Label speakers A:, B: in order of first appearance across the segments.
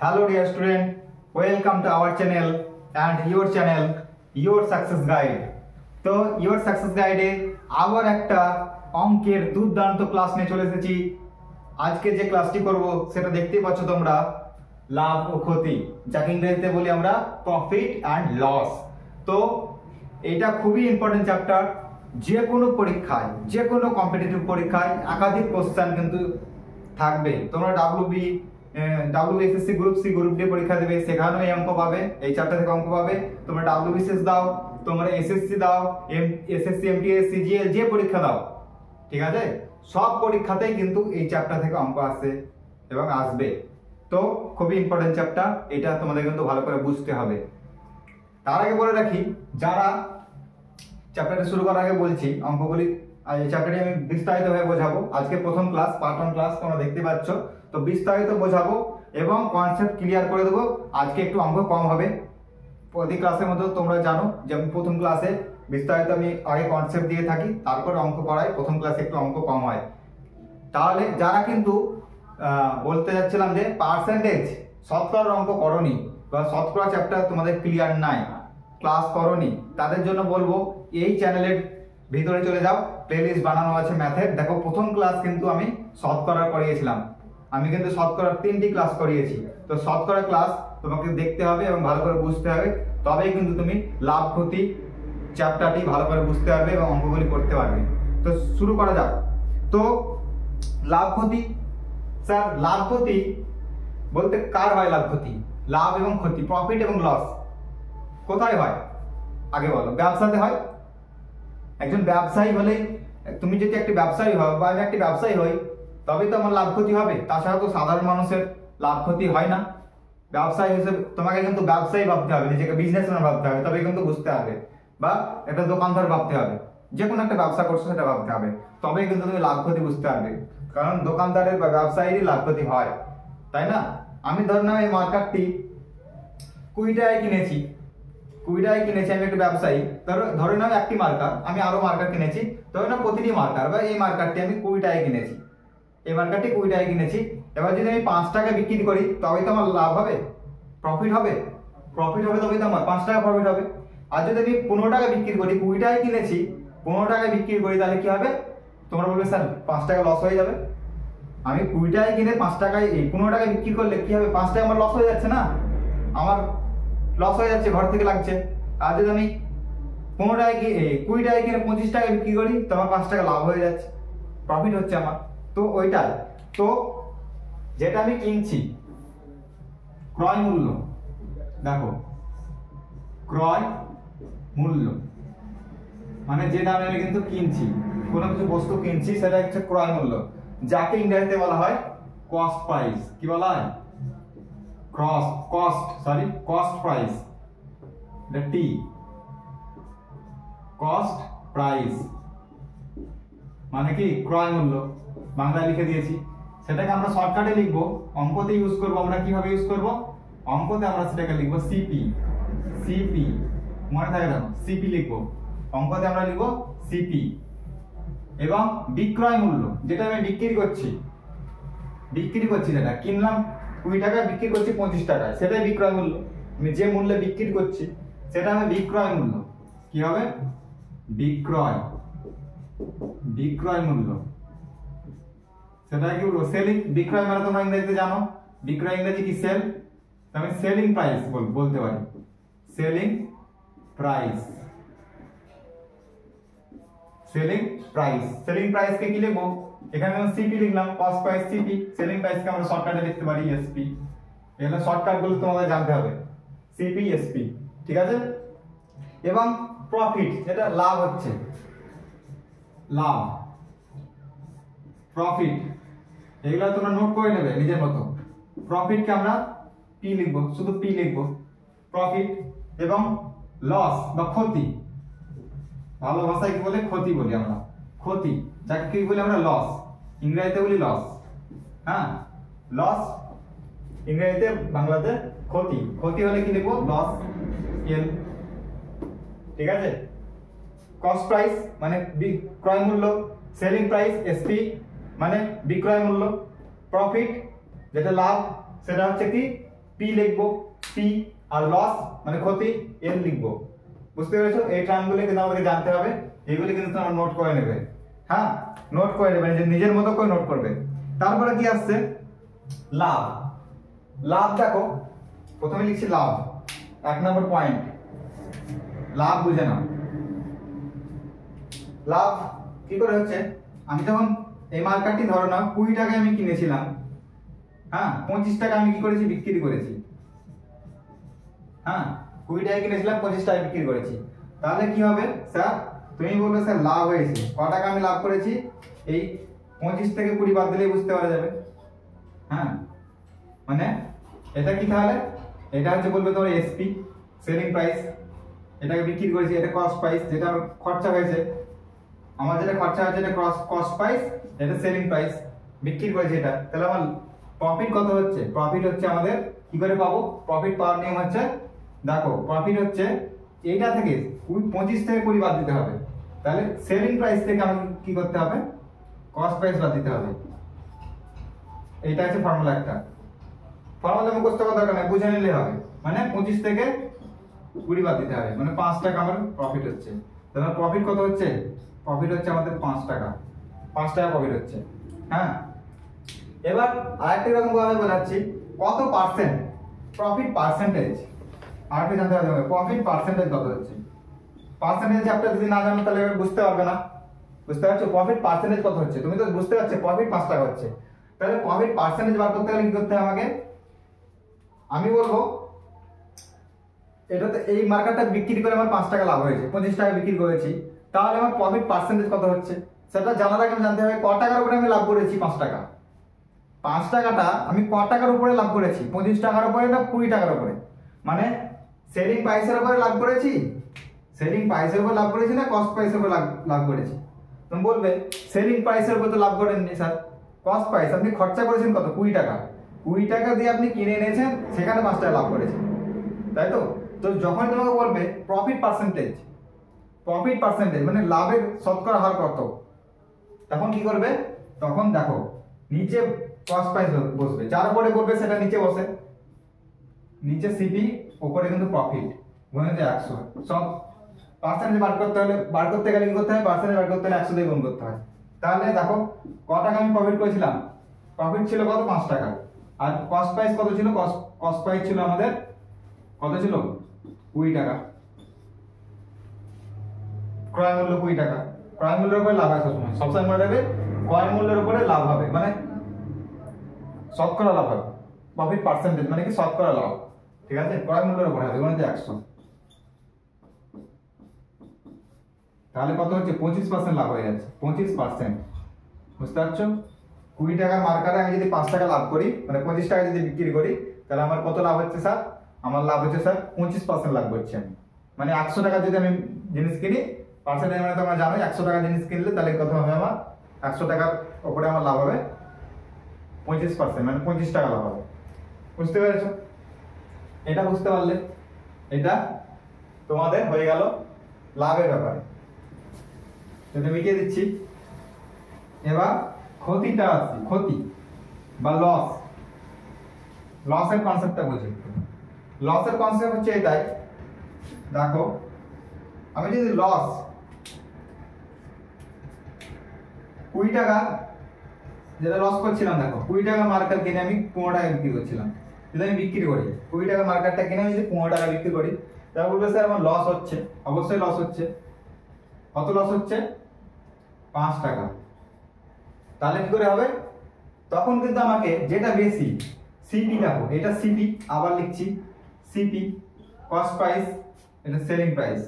A: Hello dear student, welcome to our channel and your channel, Your Success Guide. তো Your Success Guide এ আবার একটা অঙ্কের দুর্দান্ত class নিয়ে চলে এসেছি। আজকে যে ক্লাসটি করব সেটা দেখতেই পাচ্ছ তোমরা, লাভ ও ক্ষতি, যাকে ইংরেজিতে বলি আমরা প্রফিট অ্যান্ড লস। তো এটা খুবই ইম্পর্টেন্ট চ্যাপ্টার। যে কোনো পরীক্ষায়, যে কোনো কম্পিটিটিভ পরীক্ষায় একাধিক কোশ্চেন কিন্তু থাকবে। তোমরা WBSSC group C group D পরীক্ষা দেবে, সেখানেও এই অঙ্ক পাবে, এই চ্যাপ্টার থেকে অঙ্ক পাবে। তোমরা WBCS দাও, তোমরা SSC দাও, SSC MTS CGL যে পরীক্ষা দাও, ঠিক আছে, সব পরীক্ষাতেই কিন্তু এই চ্যাপ্টার থেকে অঙ্ক আসে এবং আসবে। তো খুবই ইম্পর্টেন্ট চ্যাপ্টার, এটা তোমাদের কিন্তু ভালো করে বুঝতে হবে। তার আগে বলে রাখি, যারা চ্যাপ্টারটা শুরু করার আগে বলছি অঙ্কগুলি, এই চ্যাপ্টারটি আমি বিস্তারিতভাবে বোঝাবো। আজকে প্রথম ক্লাস, পার্ট 1 ক্লাস তোমরা দেখতে পাচ্ছ। তো বিস্তারিত বোঝাবো এবং কনসেপ্ট ক্লিয়ার করে দেবো। আজকে একটু অঙ্ক কম হবে, প্রতি ক্লাসের মতো তোমরা জানো যে আমি প্রথম ক্লাসে বিস্তারিত আমি আগে কনসেপ্ট দিয়ে থাকি, তারপর অঙ্ক করাই। প্রথম ক্লাসে একটু অঙ্ক কম হয়। তাহলে যারা কিন্তু বলতে যাচ্ছিলাম যে পার্সেন্টেজ শতকরার অঙ্ক করনি বা শতকরা চ্যাপ্টার তোমাদের ক্লিয়ার নাই, ক্লাস করনি, তাদের জন্য বলবো এই চ্যানেলের ভিতরে চলে যাও, প্লেলিস্ট বানানো আছে ম্যাথের। দেখো প্রথম ক্লাস কিন্তু আমি শতকরা করিয়েছিলাম, আমি কিন্তু শতকরার 3টি ক্লাস করিয়েছি। তো শতকরা ক্লাস তোমাকে দেখতে হবে এবং ভালো করে বুঝতে হবে, তবেই কিন্তু তুমি লাভ ক্ষতি চ্যাপ্টারটি ভালো করে বুঝতে পারবে এবং অঙ্কগুলি করতে পারবে। তো শুরু করা যাক। তো লাভ ক্ষতি, স্যার লাভ ক্ষতি বলতে কার হয়? লাভ ক্ষতি, লাভ এবং ক্ষতি, প্রফিট এবং লস কোথায় হয় আগে বলো? ব্যবসাতে হয়। একজন ব্যবসায়ী হলে, তুমি যদি একটি ব্যবসায়ী হও বা আমি একটি ব্যবসায়ী হই, তবেই তো আমার লাভ ক্ষতি হবে। তাছাড়া তো সাধারণ মানুষের লাভ ক্ষতি হয় না। ব্যবসায়ী হিসেবে তোমাকে কিন্তু ব্যবসায়ী ভাবতে হবে, নিজেকে বিজনেসম্যান ভাবতে হবে, তবে কিন্তু বুঝতে হবে, বা একটা দোকানদার ভাবতে হবে, যে কোনো একটা ব্যবসা করছো সেটা ভাবতে হবে, তবেই কিন্তু তুমি লাভ ক্ষতি বুঝতে পারবে। কারণ দোকানদারের বা ব্যবসায়ীরই লাভ ক্ষতি হয়, তাই না? আমি ধরে নাও এই মার্কেটটি 20 টাকায় কিনেছি, 20 টাকায় কিনেছি, আমি একটা ব্যবসায়ী। ধরে নাও একটি মার্কার, আমি আরো মার্কার কিনেছি, ধরে নাও প্রতিটি মার্কার বা এই মার্কারটি আমি 20 টাকায় কিনেছি, এই মার্কারটি 20 টাকায় কিনেছি। এবার যদি আমি 5 টাকা বিক্রি করি, তবেই তো আমার লাভ হবে, প্রফিট হবে। প্রফিট হবে তবেই তো আমার 5 টাকা প্রফিট হবে। আর যদি আমি 15 টাকা বিক্রি করি, 20 টাকায় কিনেছি, 15 টাকায় বিক্রি করি, তাহলে কি হবে? তোমরা বলবে স্যার 5 টাকা লস হয়ে যাবে। আমি 20 টাকায় কিনে 5 টাকায়, 15 টাকায় বিক্রি করলে কি হবে? 5 টাকা আমার লস হয়ে যাচ্ছে না, আমার লস হয়ে যাচ্ছে, ঘর থেকে লাগছে। আর যদি আমি 15 টাকায় 20 টাকায় কিনে 25 টাকায় বিক্রি করি, তো আমার 5 টাকা লাভ হয়ে যাচ্ছে, প্রফিট হচ্ছে আমার। তো ওইটাই তো, যেটা আমি কিনছি, ক্রয় মূল্য, দেখো ক্রয় মূল্য মানে যে দামে আমি কিন্তু কিনছি, কোনো কিছু বস্তু কিনছি, সেটা হচ্ছে ক্রয় মূল্য, যাকে ইংরেজিতে বলা হয় কস্ট প্রাইস। কি বলা হয়? কস্ট প্রাইস, টি, কস্ট প্রাইস মানে কি? ক্রয় মূল্য, বাংলায় লিখে দিয়েছি। সেটাকে আমরা শর্টকাটে লিখবো, অঙ্কতে ইউজ করবো। আমরা কিভাবে ইউজ করব? অঙ্কতে আমরা সেটাকে লিখবো সিপি, মনে থাকে জানো, সিপি লিখবো। অঙ্কতে আমরা লিখবো সিপি। এবং বিক্রয় মূল্য, যেটা আমি বিক্রি করছি, যেটা কিনলাম 20 টাকায়, বিক্রি করছি 25 টাকায়, সেটাই বিক্রয় মূল্য। আমি যে মূল্যে বিক্রি করছি সেটা হবে বিক্রয় মূল্য। কি হবে? বিক্রয় মূল্য, সেটা কি বলবো? সেলিং। বিক্রয় মানে তোমরা ইংরেজিতে জানো, বিক্রয় ইংরেজি কি? সেল। আমি সেলিং প্রাইস বলতে পারি, সেলিং প্রাইস কে কি লিখবো? এখানে আমি সিপি লিখলাম, cost price CP. Selling price কে আমরা শর্টকাটে লিখতে পারি এসপি। এগুলো শর্টকাট গুলো তোমাদের জানতে হবে, সিপি এসপি, ঠিক আছে? এবং প্রফিট, যেটা লাভ হচ্ছে, প্রফিট, এগুলো তোমরা নোট করে নেবে নিজের মতো। প্রফিট কে আমরা পি লিখবো, শুধু পি লিখবো, প্রফিট। এবং লস বা ক্ষতি, ভালো ভাষায় কি বলে? ক্ষতি বলি আমরা, ক্ষতি, যাকে কি বলি আমরা? লস। ইংরেজিতে বলি লস। হ্যাঁ, লস ইংরেজিতে, বাংলাতে ক্ষতি। ক্ষতি হলে কি লিখবো? লস, এল, ঠিক আছে? কস্ট প্রাইস মানে ক্রয় মূল্য, সেলিং প্রাইস এসপি মানে বিক্রয় মূল্য, প্রফিট যেটা লাভ সেটা হচ্ছে কি পি লিখবো, পি, আর লস মানে ক্ষতি এল লিখবো। বুঝতে পেরেছো? এই টার্মগুলো কিন্তু আমাদেরকে জানতে হবে, এগুলি কিন্তু তোমরা নোট করে নেবে। হ্যাঁ, নোট করে নেবে, নিজের মতো করে নোট করবে। তারপরে কি আসছে? লাভ। লাভ দেখো, প্রথমে লিখছি লাভ, 1 নম্বর পয়েন্ট, লাভ বুঝে নাও। লাভ কি করে হচ্ছে? আমি যখন এই মার্কেটটি ধরো না 20 টাকায় আমি কিনেছিলাম, হ্যাঁ 25 টাকা আমি কি করেছি? বিক্রি করেছি। হ্যাঁ 20 টাকায় কিনেছিলাম, 25 টাকায় বিক্রি করেছি। তাহলে কি হবে স্যার? তুমি বলবে স্যার লাভ হয়েছে ক টাকা আমি লাভ করেছি? এই 25 থেকে 20 বাদ দিলেই বুঝতে পারা যাবে। হ্যাঁ মানে এটা কি তাহলে? এটা হচ্ছে বলবে তোমার এসপি, সেলিং প্রাইস। এটাকে বিক্রি করেছি, এটা কস্ট প্রাইস, যেটা খরচা হয়েছে আমার, যেটা খরচা হয়েছে এটা কস্ট প্রাইস, এটা সেলিং প্রাইস, বিক্রি করেছি এটা। তাহলে আমার প্রফিট কত হচ্ছে? প্রফিট হচ্ছে আমাদের কি করে পাবো? প্রফিট পাওয়ার নিয়ম হচ্ছে, দেখো প্রফিট হচ্ছে এইটা থেকে 25 থেকে 20 বাদ দিতে হবে। তাহলে সেলিং প্রাইস থেকে আমাকে কি করতে হবে? কস্ট প্রাইস বাদ দিতে হবে। এইটা হচ্ছে ফর্মুলা একটা। ফর্মুলা মুখস্থ করার দরকার নেই, বুঝে নিলে হবে। মানে 25 থেকে 20 বাদ দিতে হবে, মানে 5 টাকা আমার প্রফিট হচ্ছে। তাহলে প্রফিট কত হচ্ছে? প্রফিট হচ্ছে আমাদের 5 টাকা, 5 টাকা প্রফিট হচ্ছে। হ্যাঁ এবার আরেকটা রকম ভাবে বোঝাচ্ছি, কত পার্সেন্ট প্রফিট পার্সেন্টেজ। আরেকটা জানতে হবে প্রফিট পার্সেন্টেজ কত হচ্ছে। পার্সেন্টেজ চ্যাপ্টার যদি না জানো তাহলে বুঝতে পারবে না। বুঝতে পারছো? প্রফিট পার্সেন্টেজ কত হচ্ছে, তুমি তো বুঝতে পারছো প্রফিট 5 টাকা হচ্ছে। তাহলে প্রফিট পার্সেন্টেজ বার করতে গেলে কি করতে হবে আমাকে? আমি বলবো এটাতে এই মার্কেটটা বিক্রি করে আমার 5 টাকা লাভ হয়েছে, 25 টাকা বিক্রি করেছি, তাহলে আমার প্রফিট পার্সেন্টেজ কত হচ্ছে সেটা জানার আগে আমি জানতে হবে ক টাকার উপরে আমি লাভ করেছি। 5 টাকা, 5 টাকাটা আমি ক টাকার উপরে লাভ করেছি? 25 টাকার উপরে না 20 টাকার উপরে? মানে সেলিং প্রাইসের উপরে লাভ করেছি, সেলিং প্রাইসের উপর লাভ করেছি না কস্ট প্রাইসের উপর লাভ করেছি? তুমি বলবে সেলিং প্রাইসের উপর তো লাভ করেননি স্যার, কস্ট প্রাইস আপনি খরচা করেছেন কত? 20 টাকা, 20 টাকা দিয়ে আপনি কিনে এনেছেন, সেখানে 5 টাকা লাভ করেছেন, তাই তো? তো যখন তোমাকে বলবে প্রফিট পার্সেন্টেজ, প্রফিট পার্সেন্টেজ মানে লাভের শতকরা হার কত, তখন কি করবে? তখন দেখো নিচে কস্ট প্রাইস বসবে, যার উপরে বলবে সেটা নিচে বসে, নিচে সিপি, উপরে কিন্তু প্রফিট, গুণিত 100। সব পার্সেন্টেজ বার করতে গেলে কি করতে হয়? পার্সেন্টেজ বার করতে হলে 100 দিয়ে গুণ করতে হয়। তাহলে দেখো ক টাকা আমি প্রফিট করেছিলাম, প্রফিট ছিল কত? 5 টাকা। আর কস্ট প্রাইস কত ছিল? কস্ট প্রাইস ছিল আমাদের কত ছিল? 20 টাকা। ক্রয় মূল্য 20 টাকা। ক্রয় মূল্যের উপরে লাভ হয় সবসময়, সবসময় মনে রাখবে ক্রয় মূল্যের উপরে লাভ হবে, মানে শতকরা লাভ হবে। প্রফিট পার্সেন্টেজ মানে কি? শতকরা লাভ, ঠিক আছে? ক্রয় মূল্যের উপরে হবে, মানে 100। তাহলে কত হচ্ছে? 25% লাভ হয়ে যাচ্ছে, 25%। বুঝতে পারছো? 20 টাকার মার্কেটে আমি যদি 5 টাকা লাভ করি, মানে 25 টাকা যদি বিক্রি করি, তাহলে আমার কত লাভ হচ্ছে স্যার? আমার লাভ হচ্ছে স্যার 25% লাভ করছি আমি। মানে 100 টাকা যদি আমি জিনিস কিনি, পার্সেন্টেজ মানে তোমরা জানো 100 টাকা জিনিস কিনলে তাহলে কত হবে? আমার 100 টাকার উপরে আমার লাভ হবে 25%, মানে 25 টাকা লাভ হবে। বুঝতে পেরেছো? এটা বুঝতে পারলে এটা তোমাদের হয়ে গেল লাভের ব্যাপারে, যদি মিটিয়ে দিচ্ছি। এবার ক্ষতিটা আসছি, ক্ষতি বা লস। লসের কনসেপ্টটা বুঝি। লসের কনসেপ্ট হচ্ছে এটাই, দেখো আমি যদি লস 20 টাকা যেটা লস করছিলাম, দেখো 20 টাকা মার্কেট কিনে আমি 15 টাকা বিক্রি করছিলাম, যদি আমি বিক্রি করি 20 টাকা মার্কেটটা কিনে আমি যদি 15 টাকা বিক্রি করি, তাহলে বলবে স্যার আমার লস হচ্ছে। অবশ্যই লস হচ্ছে। কত লস হচ্ছে? 5 টাকা। তাহলে কি করে হবে? তখন কিন্তু আমাকে যেটা বেশি সিপি, দেখো এটা সিপি, আবার লিখছি সিপি, কস্ট প্রাইস, এটা সেলিং প্রাইস,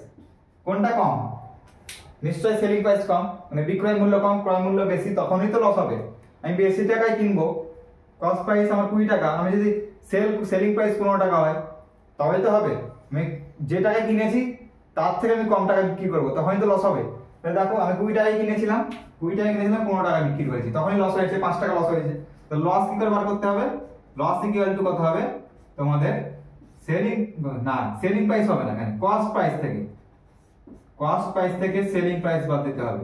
A: কোনটা কম? নিশ্চয়ই সেলিং প্রাইস কম, মানে বিক্রয় মূল্য কম, ক্রয় মূল্য বেশি, তখনই তো লস হবে। আমি বেশি টাকায় কিনবো, কস্ট প্রাইস আমার 20 টাকা, আমি যদি সেলিং প্রাইস 15 টাকা হয়, তবেই তো হবে। আমি যে টাকায় কিনেছি তার থেকে আমি কম টাকা বিক্রি করবো, তখনই তো লস হবে। তাহলে দেখো আমি 20 টাকায় কিনেছিলাম, 15 টাকা বিক্রি করেছি, তখনই লস হয়েছে, 5 টাকা লস হয়েছে। তো লস কি করে বার করতে হবে? লস ইকুয়াল টু কত হবে তোমাদের? সেলিং প্রাইস হবে না, কেন? কস্ট প্রাইস থেকে, কস্ট প্রাইস থেকে সেলিং প্রাইস বাদ দিতে হবে,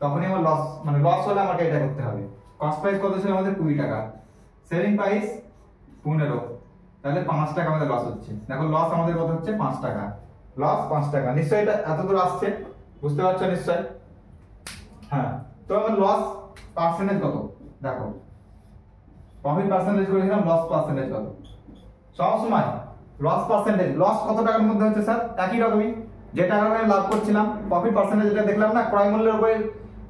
A: তখনই আমার লস, মানে লস হলে আমাকে এটা করতে হবে। কস্ট প্রাইস কত ছিল আমাদের? 20 টাকা, সেলিং প্রাইস 15, তাহলে 5 টাকা আমাদের লস হচ্ছে। দেখো লস আমাদের কত হচ্ছে, 5 টাকা, লস 5 টাকা। নিশ্চয়ই এটা এত দূর আসছে, বুঝতে পারছো নিশ্চয়? হ্যাঁ, তো আমার লস পার্সেন্টেজ কত দেখো, প্রফিট পার্সেন্টেজ করেছিলাম, লস পার্সেন্টেজ কত। সব সময় লস পার্সেন্টেজ, লস কত টাকার মধ্যে হচ্ছে স্যার, একই রকমই যে টাকা আমি লাভ করছিলাম, প্রফিট পার্সেন্টেজ যেটা দেখলাম না, ক্রয় মূল্যের উপরে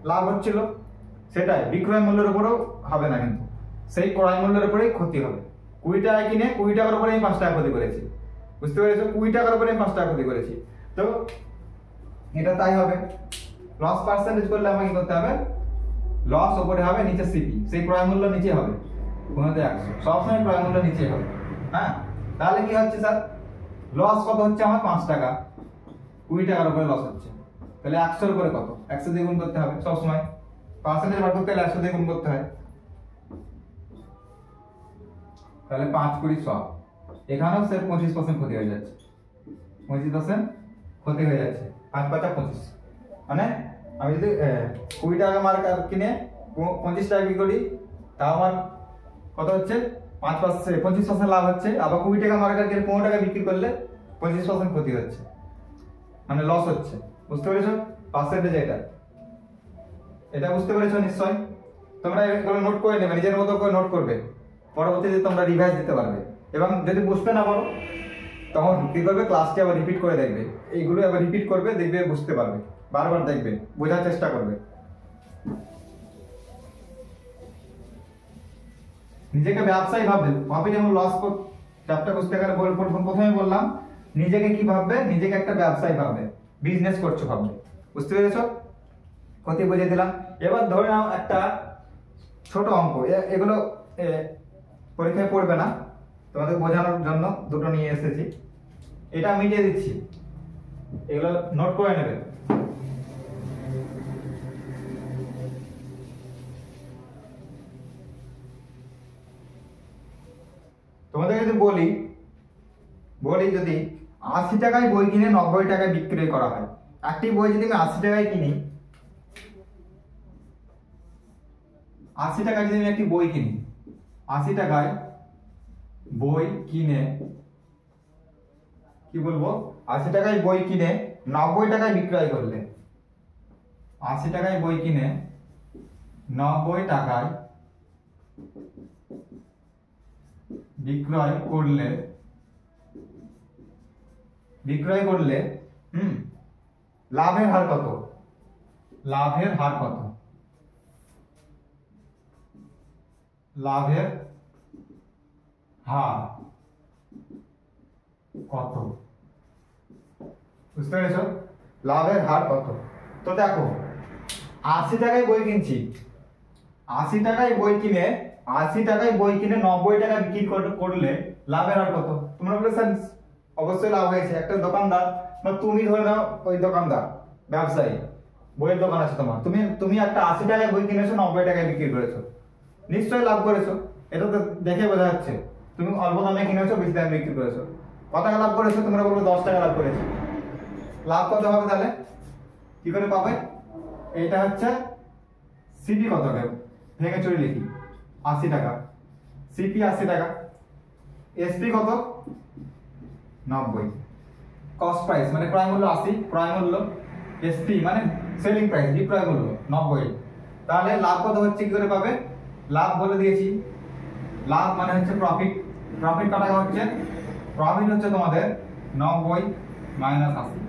A: লাভ হচ্ছিল, সেটাই বিক্রয় মূল্যের উপরেও হবে না, কিন্তু সেই ক্রয় মূল্যের উপরেই ক্ষতি হবে। 20 টাকায় কিনে 20 টাকার উপরে আমি 5 টাকা ক্ষতি করেছি, বুঝতে পেরেছো? 20 টাকার উপরে আমি 5 টাকা ক্ষতি করেছি, তো এটা তাই হবে। লস পার্সেন্টেজ করলে আমাকে কি করতে হবে, লস উপরে হবে, নিচে সিপি, সেই ক্রয় মূল্য নিচে হবে, গুণিত 100, সবসময় ক্রয় মূল্য নিচে হবে। হ্যাঁ, তাহলে কি হচ্ছে স্যার, লস কত হচ্ছে আমার 5 টাকা, 20 টাকার উপরে লস হচ্ছে, তাহলে 100 এর উপরে কত, 100 দিয়ে গুণ করতে হবে সবসময়, পার্সেন্টেজ বার করতে হলে 100 দিয়ে গুণ করতে হয়, তাহলে 5 20 100, এখানেও স্যার 25% ক্ষতি হয়ে যাচ্ছে, 25% ক্ষতি হয়ে যাচ্ছে, 5 5 25, মানে আমি যদি 20 টাকা মার্কার কিনে 25 টাকা বিক্রি করি, তাও আমার কত হচ্ছে, 5% 25% লাভ হচ্ছে। আবার 20 টাকা মার্কেট কিনে 15 টাকা বিক্রি করলে 25% ক্ষতি হচ্ছে, মানে লস হচ্ছে, বুঝতে পেরেছো? পার্সেন্টেজ এটা বুঝতে পেরেছো নিশ্চয়? তোমরা এগুলো নোট করে নেবে, নিজের মতো করে নোট করবে, পরবর্তীতে তোমরা রিভাইজ দিতে পারবে। এবং যদি বুঝতে না পারো তখন কি করবে, ক্লাসটি আবার রিপিট করে দেখবে, এইগুলো আবার রিপিট করবে, দেখবে বুঝতে পারবে, বারবার দেখবে, বোঝার চেষ্টা করবে। নিজেকে ব্যবসায়ী ভাববে, প্রফিট এবং লস চ্যাপ্টার বুঝতে গেলে প্রথমে বললাম নিজেকে কি ভাববে, নিজেকে একটা ব্যবসায়ী ভাববে, বিজনেস করছো ভাববে, বুঝতে পেরেছো? ক্ষতি বুঝিয়ে দিলাম। এবার ধরে নাও একটা ছোট অঙ্ক, এগুলো পরীক্ষায় পড়বে না, তোমাদের বোঝানোর জন্য দুটো নিয়ে এসেছি, এটা মিটিয়ে দিচ্ছি, এগুলো নোট করে নেবে। তোমাদের যদি বলি যদি 80 টাকায় বই কিনে 90 টাকায় বিক্রি করা হয়, একটি বই যদি আমি 80 টাকায় কিনি, 80 টাকায় যদি আমি একটি বই কিনি, 80 টাকায় বই কিনে, কি বলবো, 80 টাকায় বই কিনে 90 টাকায় বিক্রয় করলে, 80 টাকায় বই কিনে 90 টাকায় বিক্রয় করলে লাভের হার কত, লাভের হার কত, লাভের হার কত, বুঝতে পেরেছো? লাভের হার কত। তো দেখো 80 টাকায় বই কিনছি, 80 টাকায় বই কিনে 80 টাকায় বই কিনে 90 টাকা বিক্রি করলে লাভের হার কত। তোমরা বলে স্যার অবশ্যই লাভ হয়েছে, একটা দোকানদার বা তুমি ধরে নাও ওই দোকানদার ব্যবসায়ী, বইয়ের দোকান আছে তোমার, তুমি একটা 80 টাকায় বই কিনেছো, 90 টাকায় বিক্রি করেছো, নিশ্চয়ই লাভ করেছো, এটা তো দেখে বোঝা যাচ্ছে। তুমি অল্প দামে কিনেছো, বেশি দামে বিক্রি করেছো, কত টাকা লাভ করেছো, তোমরা বলবো 10 টাকা লাভ করেছো। লাভ কত হবে তাহলে, কি করে পাবে? এটা হচ্ছে সিপি কত হবে, ভেঙে চুরে লিখি, 80 টাকা, সিপি 80 টাকা, এসপি কত, 90, কস্ট প্রাইস মানে ক্রয় মূল্য 80, ক্রয় মূল্য, এসপি মানে সেলিং প্রাইস, বিক্রয় মূল্য 90। তাহলে লাভ কত হচ্ছে, কি করে পাবে? লাভ বলে দিয়েছি, লাভ মানে হচ্ছে প্রফিট, প্রফিট কত টাকা হচ্ছে, প্রফিট হচ্ছে তোমাদের 90 মাইনাস 80,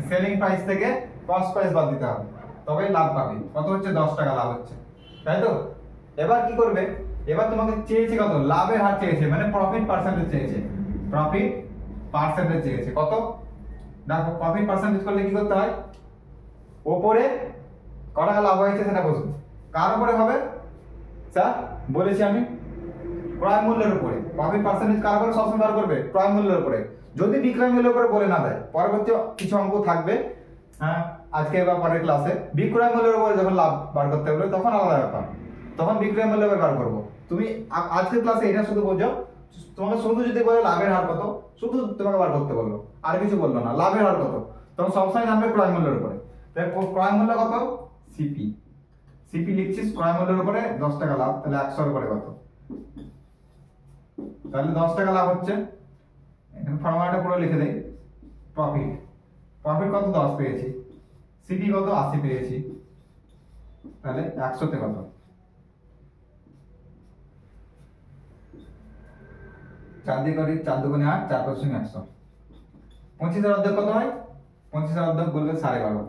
A: সেলিং প্রাইস থেকে কস্ট প্রাইস বাদ দিতে হবে, তবেই লাভ পাবে। কত হচ্ছে, 10 টাকা লাভ হচ্ছে, তাই তো? এবার কি করবে, এবার তোমাকে চেয়েছে কত, লাভের হার চেয়েছে, মানে প্রফিট পার্সেন্টেজ চেয়েছে, প্রফিট পার্সেন্টেজ চেয়েছে কত। দেখো প্রফিট পার্সেন্টেজ করলে কি করতে হয়, ওপরে কত টাকা লাভ হয়েছে সেটা বসবে, কার উপরে হবে স্যার, বলেছি আমি ক্রয় মূল্যের উপরে। প্রফিট পার্সেন্টেজ কার উপরে সবসময় বার করবে, ক্রয় মূল্যের উপরে, যদি বিক্রয় মূল্যের উপরে বলে না দেয়, পরবর্তী কিছু অঙ্ক থাকবে, হ্যাঁ আজকে বা পরের ক্লাসে, বিক্রয় মূল্যের উপরে যখন লাভ বার করতে হবে তখন আলাদা ব্যাপার, তখন বিক্রয় মূল্য বার করবো। তুমি আজকের ক্লাসে এটা শুধু বোঝো, তোমাকে শুধু যদি বলে লাভের হার কত, শুধু তোমাকে বার করতে বললো, আর কিছু বললো না, লাভের হার কত, তখন সবসময় নামবে ক্রয় মূল্যের উপরে। তাই ক্রয় মূল্য কত, সিপি, সিপি লিখছিস ক্রয় মূল্যের উপরে 10 টাকা লাভ, তাহলে 100 এর উপরে কত, তাহলে 10 টাকা লাভ হচ্ছে, এখানে ফর্মুলাটা পুরো লিখে দেই। প্রফিট প্রফিট কত 10 পেয়েছি, সিপি কত 80 পেয়েছি, তাহলে 100 তে কত 4 দিয়ে করি, 4 দুগুণে 8, 4 5 100। 25 অর্ধেক কত হয়? 25 অর্ধেক বলবে 12.5,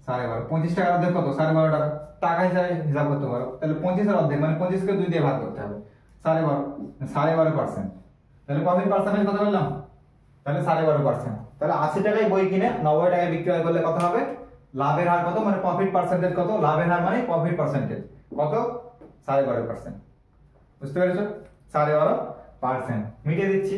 A: 12.5। 25 টাকার অর্ধেক কত? 12.5 টাকা। টাকা হিসাবে হিসাব করতে পারো, তাহলে 25 এর অর্ধেক মানে 25 কে 2 দিয়ে ভাগ করতে হবে, 12.5, 12.5%। তাহলে প্রফিট পার্সেন্টেজ কত বললাম? তাহলে 12.5%। তাহলে 80 টাকায় বই কিনে 90 টাকায় বিক্রয় করলে কত হবে? লাভের হার কত মানে প্রফিট পার্সেন্টেজ কত? লাভের হার মানে প্রফিট পার্সেন্টেজ কত? 12.5%। বুঝতে পেরেছো? 12.5% মিটিয়ে দিচ্ছি।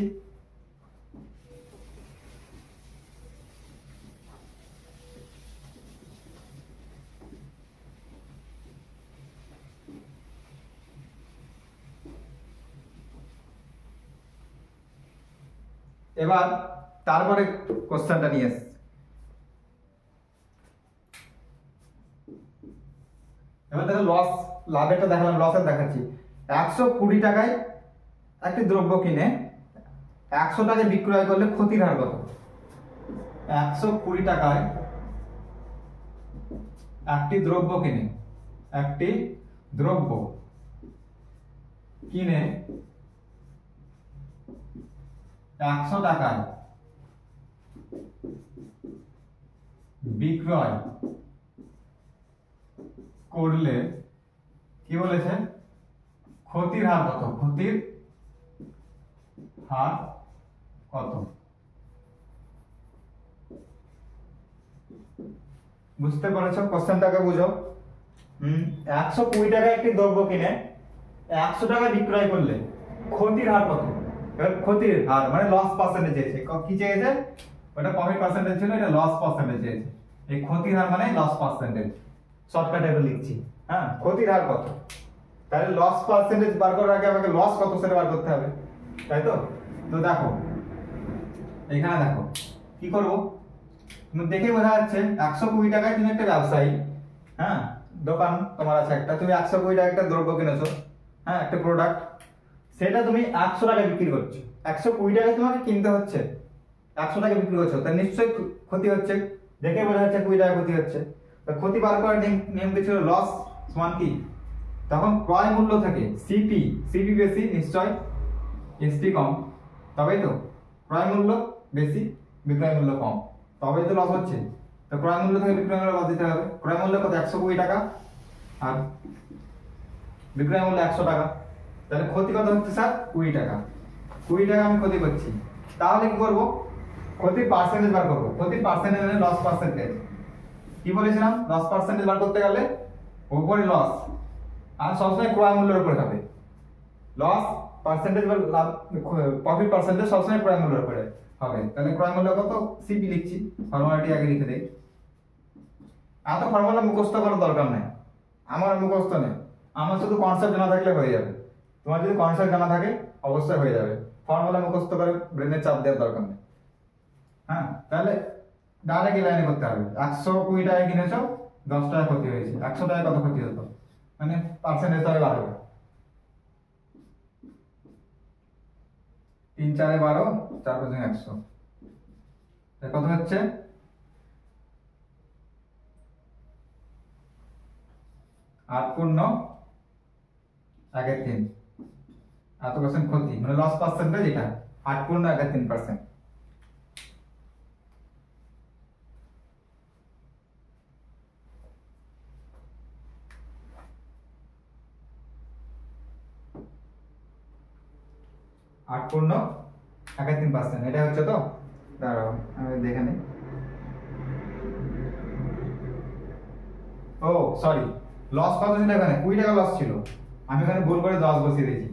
A: এবার তারপরে কোশ্চেনটা নিয়ে এসেছি। এবার দেখো লস, লাভেরটা দেখালাম, লসের দেখাচ্ছি। 120 টাকায় একটি দ্রব্য কিনে 100 টাকায় বিক্রয় করলে ক্ষতির হার কত? 120 টাকায় একটি দ্রব্য কিনে, একটি দ্রব্য কিনে 100 টাকায় বিক্রয় করলে কি বলেছে? ক্ষতির হার কত? ক্ষতির হার কত? বুঝতে পারছো? কোশ্চেনটাকে বুঝো। 120 টাকায় একটি দ্রব্য কিনে 100 টাকায় বিক্রয় করলে ক্ষতির হার কত? এবার ক্ষতির হার মানে লস পার্সেন্টেজ চেয়েছে। কি চেয়েছে? ওটা প্রফিট পার্সেন্টেজ ছিল, এটা লস পার্সেন্টেজ চেয়েছে। এই ক্ষতির হার মানে লস পার্সেন্টেজ, শর্টকাটে এটা লিখছি। হ্যাঁ, ক্ষতির হার কত? তাহলে লস পার্সেন্টেজ বার করার আগে আমাকে লস কত সেটা বার করতে হবে, তাই তো? তো দেখো এখানে দেখো কি করব, দেখে বোঝা যাচ্ছে 120 টাকায় তুমি একটা ব্যবসায়ী, হ্যাঁ দোকান তোমার আছে একটা, তুমি 120 টাকা একটা দ্রব্য কিনেছো, হ্যাঁ একটা প্রোডাক্ট, সেটা তুমি 100 টাকায় বিক্রি করছো। 120 টাকায় তোমাকে কিনতে হচ্ছে, 100 টাকায় বিক্রি করছো, তার নিশ্চয়ই ক্ষতি হচ্ছে। দেখে বোঝা যাচ্ছে 20 টাকা ক্ষতি হচ্ছে। তো ক্ষতি বার করার নিয়ম কি ছিল? লস সমান কি? তখন ক্রয় মূল্য থেকে সিপি, সিপি বেশি নিশ্চয়, এসপি কম, তবেই তো ক্রয় মূল্য বেশি বিক্রয় মূল্য কম, তবেই তো লস হচ্ছে। তো ক্রয় মূল্য থেকে বিক্রয় মূল্য বাদ দিতে হবে। ক্রয় মূল্য কত? 120 টাকা আর বিক্রয় মূল্য 100 টাকা, তাহলে ক্ষতি কত হচ্ছে স্যার? 20 টাকা। 20 টাকা আমি ক্ষতি করছি, তাহলে কি করব? ক্ষতির পার্সেন্টেজ বার করব। ক্ষতির পার্সেন্টেজ মানে লস পার্সেন্টেজ। কি বলেছিলাম? লস পার্সেন্টেজ বার করতে গেলে উপরে লস আর সবসময় ক্রয় মূল্যের উপরে হবে। লস পার্সেন্টেজ বা লাভ প্রফিট পার্সেন্টেজ সবসময় ক্রয় মূল্যের উপরে হবে। তাহলে ক্রয় মূল্য কত? সিপি লিখছি, ফর্মুলাটি আগে লিখে দেই। এত ফর্মুলা মুখস্থ করার দরকার নেই, আমার মুখস্থ নেই, আমার শুধু কনসেপ্ট জানা থাকলে হয়ে যাবে। তোমার যদি কনসেপ্ট জানা থাকে অবশ্যই হয়ে যাবে, ফর্মুলা মুখস্থ করে ব্রেনের চাপ দেওয়ার দরকার নেই। হ্যাঁ, তাহলে ডাইরেক্ট এই লাইনে করতে হবে। 120 টাকায় কিনেছো, 10 টাকা ক্ষতি হয়েছে, 100 টাকায় কত ক্ষতি হতো? মানে পার্সেন্টেজ তবে বাড়বে। 3 4 12, 4 5 100, কত হচ্ছে? 8 পূর্ণ 1/3, এত পার্সেন্ট ক্ষতি মানে লস পার্সেন্টেজ এটা 8 পূর্ণ 1/3%। আট পূর্ণ 1/3%, এটা হচ্ছে তো? দাঁড়াও আমি দেখে নিই। ও সরি, লস কত ছিল এখানে? 20 টাকা লস ছিল, আমি এখানে ভুল করে 10 বসিয়ে দিয়েছি।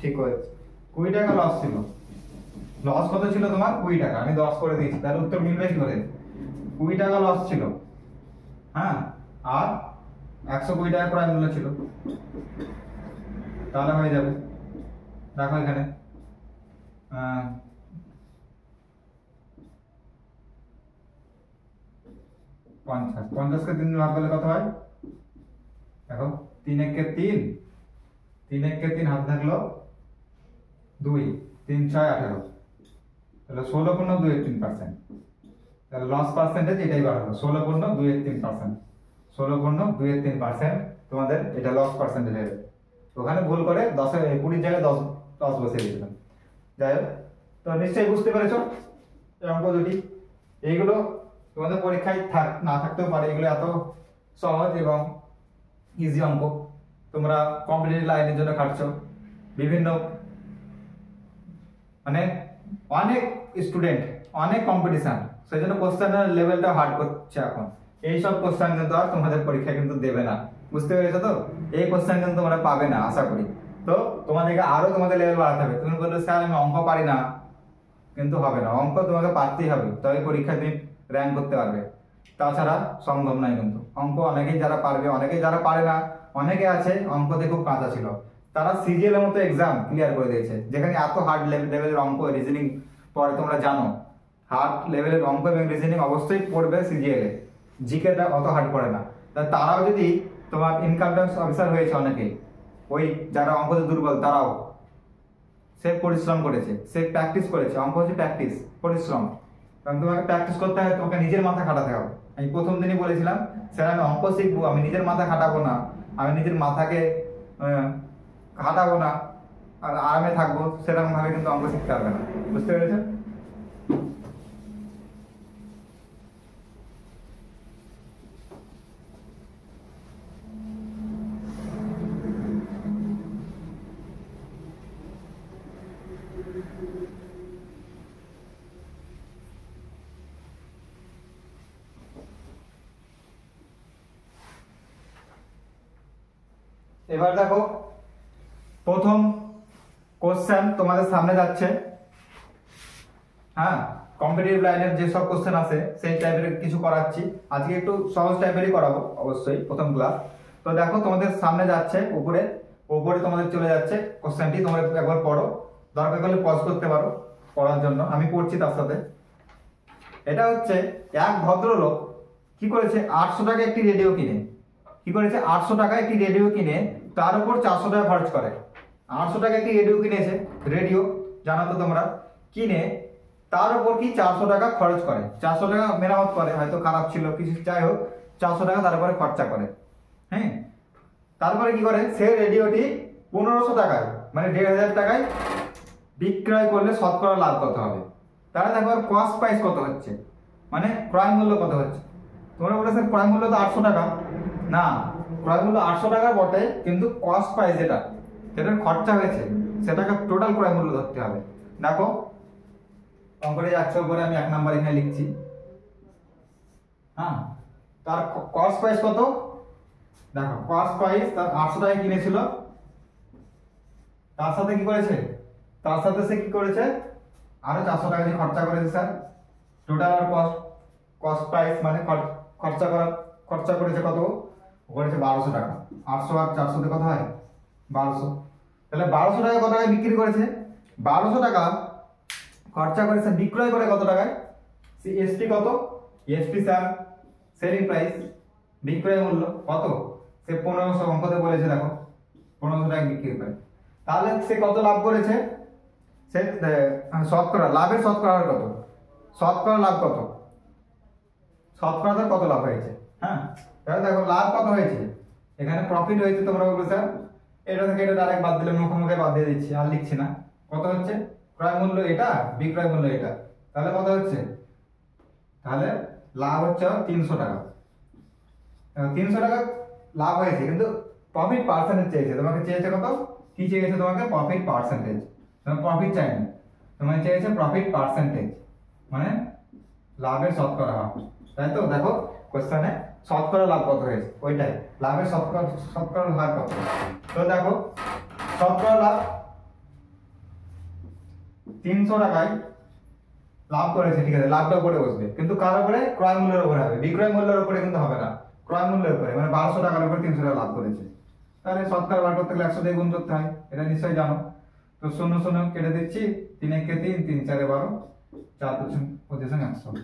A: ঠিক হয়েছে, 20 টাকা লস ছিল। লস কত ছিল তোমার? 20 টাকা, আমি 10 করে দিয়েছি, তাহলে উত্তর মিলবে কি করে? 20 টাকা লস ছিল, হ্যাঁ, আর 120 টাকা ক্রয় মূল্য ছিল, তাহলে হয়ে যাবে। দেখো এখানে 50 কে 3 দিয়ে ভাগ করলে কত হয়? দেখো 3 1 কে 3, 3 1 কে 3 হাতে থাকলো 2, 3 6 18, তাহলে 16.283%, তাহলে লস পার্সেন্টেজ এটাই বার হলো 16.283%, 16.283% তোমাদের এটা লস পার্সেন্টেজ হবে। ওখানে ভুল করে 10 20 জায়গায় 10 বসিয়ে দিয়েছিলাম। যাই হোক, তো নিশ্চয়ই বুঝতে পেরেছো এই অঙ্ক দুটি। এইগুলো তোমাদের পরীক্ষায় না থাকতেও পারে, এগুলো এত সহজ এবং ইজি অঙ্ক। তোমরা কম্পিটিটিভ লাইনের জন্য খাটছো, বিভিন্ন মানে অনেক স্টুডেন্ট, অনেক কম্পিটিশন, সেই জন্য কোশ্চেনের লেভেলটা হার্ড করছে এখন। এইসব কোশ্চেন কিন্তু আর তোমাদের পরীক্ষা কিন্তু দেবে না, বুঝতে পেরেছো তো? এই কোশ্চেন কিন্তু তোমরা পাবে না আশা করি। তো তোমাদেরকে আরো তোমাদের লেভেল বাড়াতে হবে। তুমি বললে স্যার আমি অঙ্ক পারি না, কিন্তু হবে না, অঙ্ক তোমাকে পারতেই হবে, তবে পরীক্ষায় তুমি র্যাঙ্ক করতে পারবে, তাছাড়া সম্ভব নয়। কিন্তু অঙ্ক অনেকেই যারা পারবে, অনেকেই যারা পারে না, অনেকে আছে অঙ্কতে খুব কাঁচা ছিল, তারা সিজিএল এর মতো এক্সাম ক্লিয়ার করে দিয়েছে, যেখানে এত হার্ড লেভেলের অঙ্ক রিজনিং পড়ে। তোমরা জানো হার্ড লেভেলের অঙ্ক এবং রিজনিং অবশ্যই পড়বে সিজিএল এ, জিকেটা অত হার্ড পড়ে না। তারাও যদি তোমার ইনকাম ট্যাক্স অফিসার হয়েছে অনেকেই, ওই যারা অঙ্কতে দুর্বল তারাও, সে পরিশ্রম করেছে, সে প্র্যাকটিস করেছে। অঙ্ক হচ্ছে প্র্যাকটিস, পরিশ্রম। কারণ তোমাকে প্র্যাকটিস করতে হয়, তোমাকে নিজের মাথা খাটাতে হবে। আমি প্রথম দিনই বলেছিলাম স্যার আমি অঙ্ক শিখবো, আমি নিজের মাথা খাটাবো না, আমি নিজের মাথাকে খাটাবো না আর আরামে থাকবো, সেরকম ভাবে কিন্তু অঙ্ক শিখতে পারবে না, বুঝতে পেরেছো? এবার দেখো প্রথম কোশ্চেন তোমাদের সামনে যাচ্ছে। হ্যাঁ, কম্পিটিটিভ লাইনের যে সব কোশ্চেন আছে সেই টাইপের কিছু করাচ্ছি আজকে, একটু সহজ টাইপেরই করাবো অবশ্যই প্রথম ক্লাস। তো দেখো তোমাদের সামনে যাচ্ছে, উপরে উপরে তোমাদের চলে যাচ্ছে কোশ্চেনটি, তোমরা একবার পড়ো, দরকার হলে পজ করতে পারো পড়ার জন্য, আমি পড়ছি তার সাথে। এটা হচ্ছে এক ভদ্রলোক কি করেছে, 800 টাকা একটি রেডিও কিনে, কি করেছে 800 টাকা একটি রেডিও কিনে তার উপর 400 টাকা খরচ করে। 800 টাকা একটি রেডিও কিনেছে, রেডিও জানো তো তোমরা, কিনে তার উপর কি 400 টাকা খরচ করে, 400 টাকা মেরামত করে, হয়তো খারাপ ছিল কিছু, যাই হোক 400 টাকা তারপরে খরচা করে। হ্যাঁ, তারপরে কি করে, সে রেডিওটি 1500 টাকায় মানে 1500 টাকায় বিক্রয় করলে শতকরা লাভ কত হবে। তাহলে দেখো কস্ট প্রাইস কত হচ্ছে, মানে ক্রয় মূল্য কত হচ্ছে। তোমরা বলে স্যার ক্রয় মূল্য তো 800 টাকা, না ক্রয় মূল্য 800 টাকা বটে, কিন্তু কস্ট প্রাইস যেটার খরচা হয়েছে সেটাকে টোটাল ক্রয় মূল্য ধরতে হবে। দেখো অঙ্কটা যাচ্ছে উপরে, আমি 1 নাম্বার এখানে লিখছি। হ্যাঁ, তার কস্ট প্রাইস কত, দেখো কস্ট প্রাইস তার 800 টাকায় কিনেছিল, তার সাথে কি করেছে, তার সাথে সে কি করেছে আরো 400 টাকা দিয়ে খরচা করেছে স্যার, টোটাল আর কস্ট প্রাইস মানে খরচা করেছে কত, করেছে 1200 টাকা। 800 আর 400 তে কত হয় 1200, তাহলে 1200 টাকা কত টাকায় বিক্রি করেছে, 1200 টাকা খরচা করেছে, বিক্রয় করে কত টাকায়, এসপি কত, এসপি স্যার সেলিং প্রাইস, বিক্রয় মূল্য কত, সে 1500 অঙ্কতে বলেছে, দেখো 1500 টাকা বিক্রি করে। তাহলে সে কত লাভ করেছে, সে শতকরা লাভের শতকরা কত, শতকরা লাভ কত, শতকরা কত লাভ হয়েছে। হ্যাঁ, তাহলে দেখো লাভ কত হয়েছে, এখানে প্রফিট হয়েছে, তোমরা বলবে স্যার এটা থেকে এটা ডাইরেক্ট বাদ দিলে, মুখে বাদ দিয়ে দিচ্ছি আর লিখছি না। কত হচ্ছে, ক্রয় মূল্য এটা, বিক্রয় মূল্য এটা, তাহলে কত হচ্ছে, তাহলে লাভ হচ্ছে 300 টাকা। 300 টাকা লাভ হয়েছে, কিন্তু প্রফিট পার্সেন্টেজ চেয়েছে, তোমাকে চেয়েছে কত, কি চেয়েছে তোমাকে, প্রফিট পার্সেন্টেজ, তোমার প্রফিট চাইনি, তোমাকে চেয়েছে প্রফিট পার্সেন্টেজ মানে লাভের শতকরা হার, তাই তো? দেখো কোশ্চেনে শতকরা লাভ কত হয়েছে, ওইটাই লাভের শতকরা হার কত। তো দেখো শতকরা লাভ 300 টাকায় লাভ করেছে, ঠিক আছে, লাভটা উপরে বসবে, কিন্তু কার উপরে, ক্রয় মূল্যের উপরে হবে, বিক্রয় মূল্যের উপরে কিন্তু হবে না, ক্রয় মূল্যের উপরে, মানে 1200 টাকার উপরে 300 টাকা লাভ করেছে। তাহলে শতকরা বার করতে গেলে 100 দিয়ে গুণ করতে হয়, এটা নিশ্চয়ই জানো। তো 0 0 কেটে দিচ্ছি, 3 1 3, 3 4 12, 4 25 100,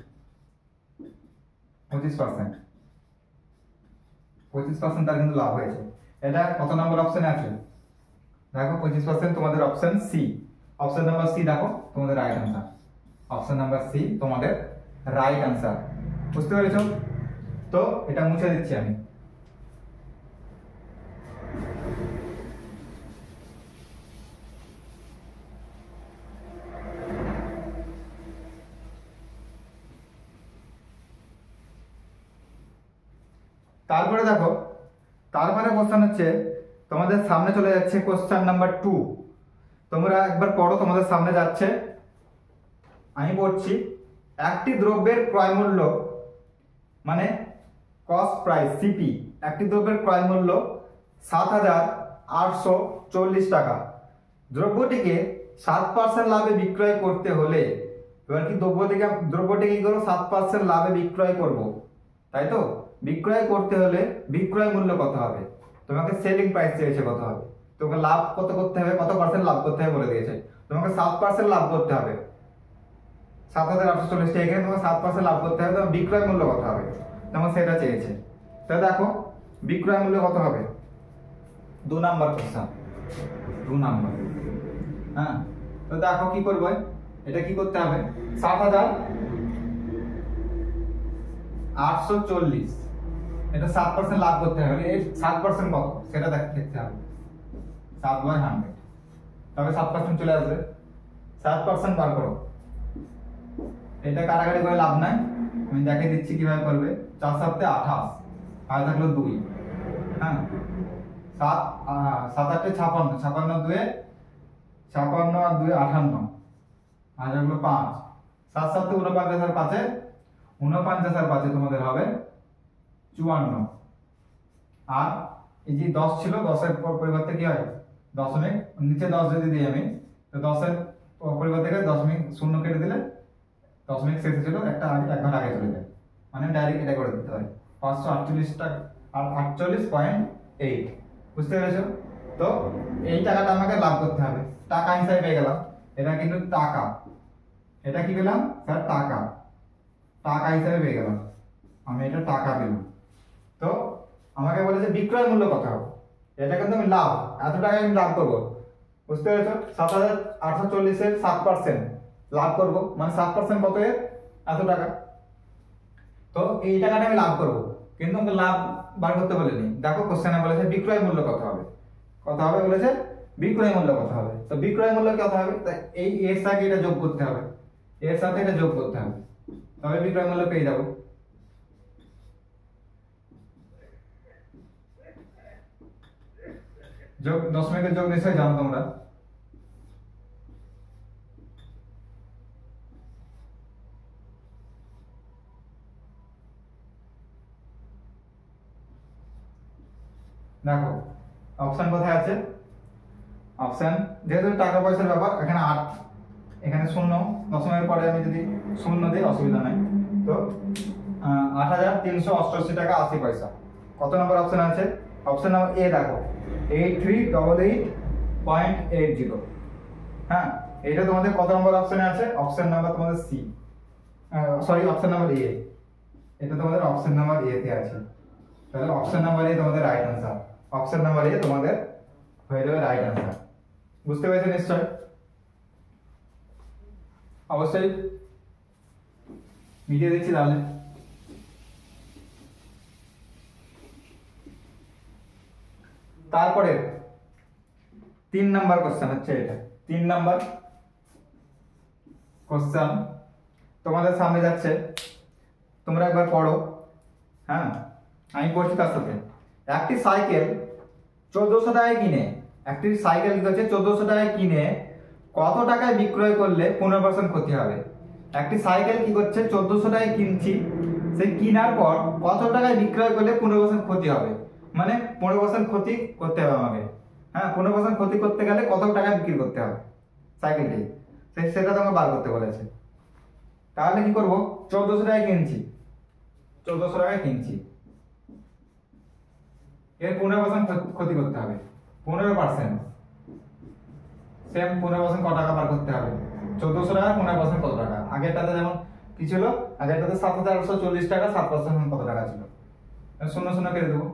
A: 25%, 25% তার কিন্তু লাভ হয়েছে। এটা কত নম্বর অপশনে আছে, দেখো 25% তোমাদের option C, option number C দেখো তোমাদের right answer. Option number C তোমাদের রাইট আনসার। বুঝতে পেরেছো? তো এটা মুছে দিচ্ছি আমি। তারপরে দেখো, তারপরে কোশ্চেন হচ্ছে তোমাদের সামনে চলে যাচ্ছে কোশ্চেন নাম্বার 2। তোমরা একবার পড়ো, তোমাদের সামনে যাচ্ছে, আমি পড়ছি। একটি দ্রব্যের ক্রয় মূল্য মানে কস্ট প্রাইস সিপি, একটি দ্রব্যের ক্রয় মূল্য ৭,৮৪০ টাকা। দ্রব্যটিকে 7% লাভে বিক্রয় করতে হলে, এবার কি দ্রব্যটি কি করবো, 7% লাভে বিক্রয় করব, তাই তো? বিক্রয় করতে হলে বিক্রয় মূল্য কত হবে? তোমাকে সেলিং প্রাইস চেয়েছে কত হবে, তোমাকে লাভ কত করতে হবে, কত পার্সেন্ট লাভ করতে হবে বলে দিয়েছে। তোমাকে 7% লাভ করতে হবে, 7,840 টাকা, এখানে তোমাকে 7% লাভ করতে হবে, তোমার বিক্রয় মূল্য কত হবে, তোমার সেটা চেয়েছে। তাহলে দেখো বিক্রয় মূল্য কত হবে, 2 নাম্বার কোশ্চেন, 2 নাম্বার। হ্যাঁ, তো দেখো কি করবো, এটা কি করতে হবে, 7,840, এটা 7% লাভ করতে হবে, এর 7% কত সেটা দেখতে হবে, 7/100, তবে 7% চলে আসবে। 7% বার করো, এটা কাটাকাটি করে লাভ নাই, আমি দেখিয়ে দিচ্ছি কিভাবে করবে। 4 7 28, আর থাকলো 2। হ্যাঁ, 7 7 8 56, 56 2 56 আর 2 58, আর থাকলো 5। 7 7 49 আর 5 49 আর 5 তোমাদের হবে 54। আর এই যে 10 ছিল, 10 এর পরিবর্তে কি হয়, দশমিক নিচে 10 যদি দিই আমি, তো 10 এর পরিবর্তে 0 কেটে দিলে দশমিক শেষে ছিল, একটা এক ঘন্টা আগে চলে যায়, মানে ডাইরেক্ট এটা করে দিতে হয় 548 টাকা আর 48.8। বুঝতে পেরেছো? তো এই টাকাটা আমাকে লাভ করতে হবে, টাকা হিসাবে পেয়ে গেলাম। এটা কিন্তু টাকা, এটা কি পেলাম স্যার, টাকা, টাকা হিসাবে পেয়ে গেলাম, আমি এটা টাকা পেলাম। তো আমাকে বলেছে বিক্রয় মূল্য কত হবে, এটা কিন্তু আমি লাভ, এত টাকা আমি লাভ করবো। বুঝতে পেরেছো? 7,840 এর 7% লাভ করব, মানে 7% কত এর, এত টাকা। তো এই টাকাটা আমি লাভ করব, কিন্তু আমাকে লাভ বার করতে বলেনি। দেখো কোশ্চেনে বলেছে বিক্রয় মূল্য কত হবে, কত হবে বলেছে, বিক্রয় মূল্য কত হবে। তো বিক্রয় মূল্য কত হবে, তাই এই এর সাথে এটা যোগ করতে হবে, এর সাথে এটা যোগ করতে হবে, তবে বিক্রয় মূল্য পেয়ে যাব। যোগ, দশমিকের যোগ নিশ্চয়ই জানো তোমরা। দেখো অপশন কোথায় আছে, অপশন যেহেতু টাকা পয়সার ব্যাপার, এখানে 8, এখানে 0, দশমিকের পরে আমি যদি 0 দিই অসুবিধা নাই। তো 8,388 টাকা 80 পয়সা। কত নম্বর অপশন আছে, অপশন নাম্বার এ দেখো, 8388.80। হ্যাঁ, এটা তোমাদের কত নম্বর অপশনে আছে, অপশন নাম্বার তোমাদের C, sorry option number A, এটা তোমাদের অপশন নাম্বার এ তে আছে। তাহলে অপশন নাম্বার এ তোমাদের right answer, option number A তোমাদের হয়ে যাবে রাইট আনসার। বুঝতে পেরেছো নিশ্চয়? অবশ্যই মিটিয়ে দিচ্ছি তাহলে। তারপরে 3 নাম্বার কোশ্চেন হচ্ছে এটা, 3 নাম্বার কোশ্চেন তোমাদের সামনে যাচ্ছে, তোমরা একবার পড়ো। হ্যাঁ, আমি পড়ছি তার সাথে। একটি সাইকেল 1400 টাকায় কিনে, একটি সাইকেল কি হচ্ছে 1400 টাকায় কিনে কত টাকায় বিক্রয় করলে 15% ক্ষতি হবে। একটি সাইকেল কি করছে 1400 টাকায় কিনছি, সেই কেনার পর কত টাকায় বিক্রয় করলে 15% ক্ষতি হবে, মানে 15% ক্ষতি করতে হবে আমাকে। হ্যাঁ, 15% ক্ষতি করতে গেলে কত টাকা বিক্রি করতে হবে সাইকেলটি, সেটা তোমাকে বার করতে বলেছে। তাহলে কি করব, 1400 টাকায় কিনছি, 1400 টাকায় কিনছি, এর 15% ক্ষতি করতে হবে, 15%, সেম 15% কত টাকা বার করতে হবে, 1400 টাকা 15% কত টাকা। আগেরটাতে যেমন কি ছিল, আগেরটাতে 7,840 টাকা, 7% কত টাকা ছিল, 0 0 কেটে দেবো।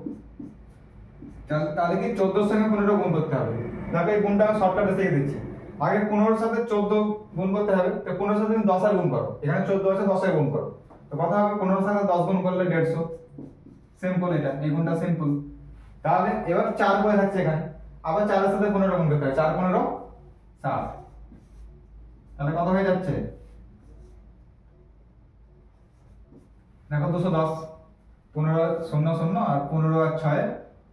A: তাহলে কি 1400 সঙ্গে 15 গুণ করতে হবে। দেখো এই গুণটা আমি শর্টকাটে শিখে দিচ্ছি, আগে 15 সাথে 14 গুণ করতে হবে, তো 15 সাথে তুমি 10 এর গুণ করো, এখানে 14 আছে 10 এর গুণ করো, তো কত হবে 15 সাথে 10 গুণ করলে 150। সিম্পল, এটা এই গুণটা সিম্পল। তাহলে এবার 4 পড়ে থাকছে এখানে, আবার 4 এর সাথে 15 গুণ করতে হবে, 4 15 60। তাহলে কত হয়ে যাচ্ছে দেখো 210, 15 0 0 আর 15 আর 6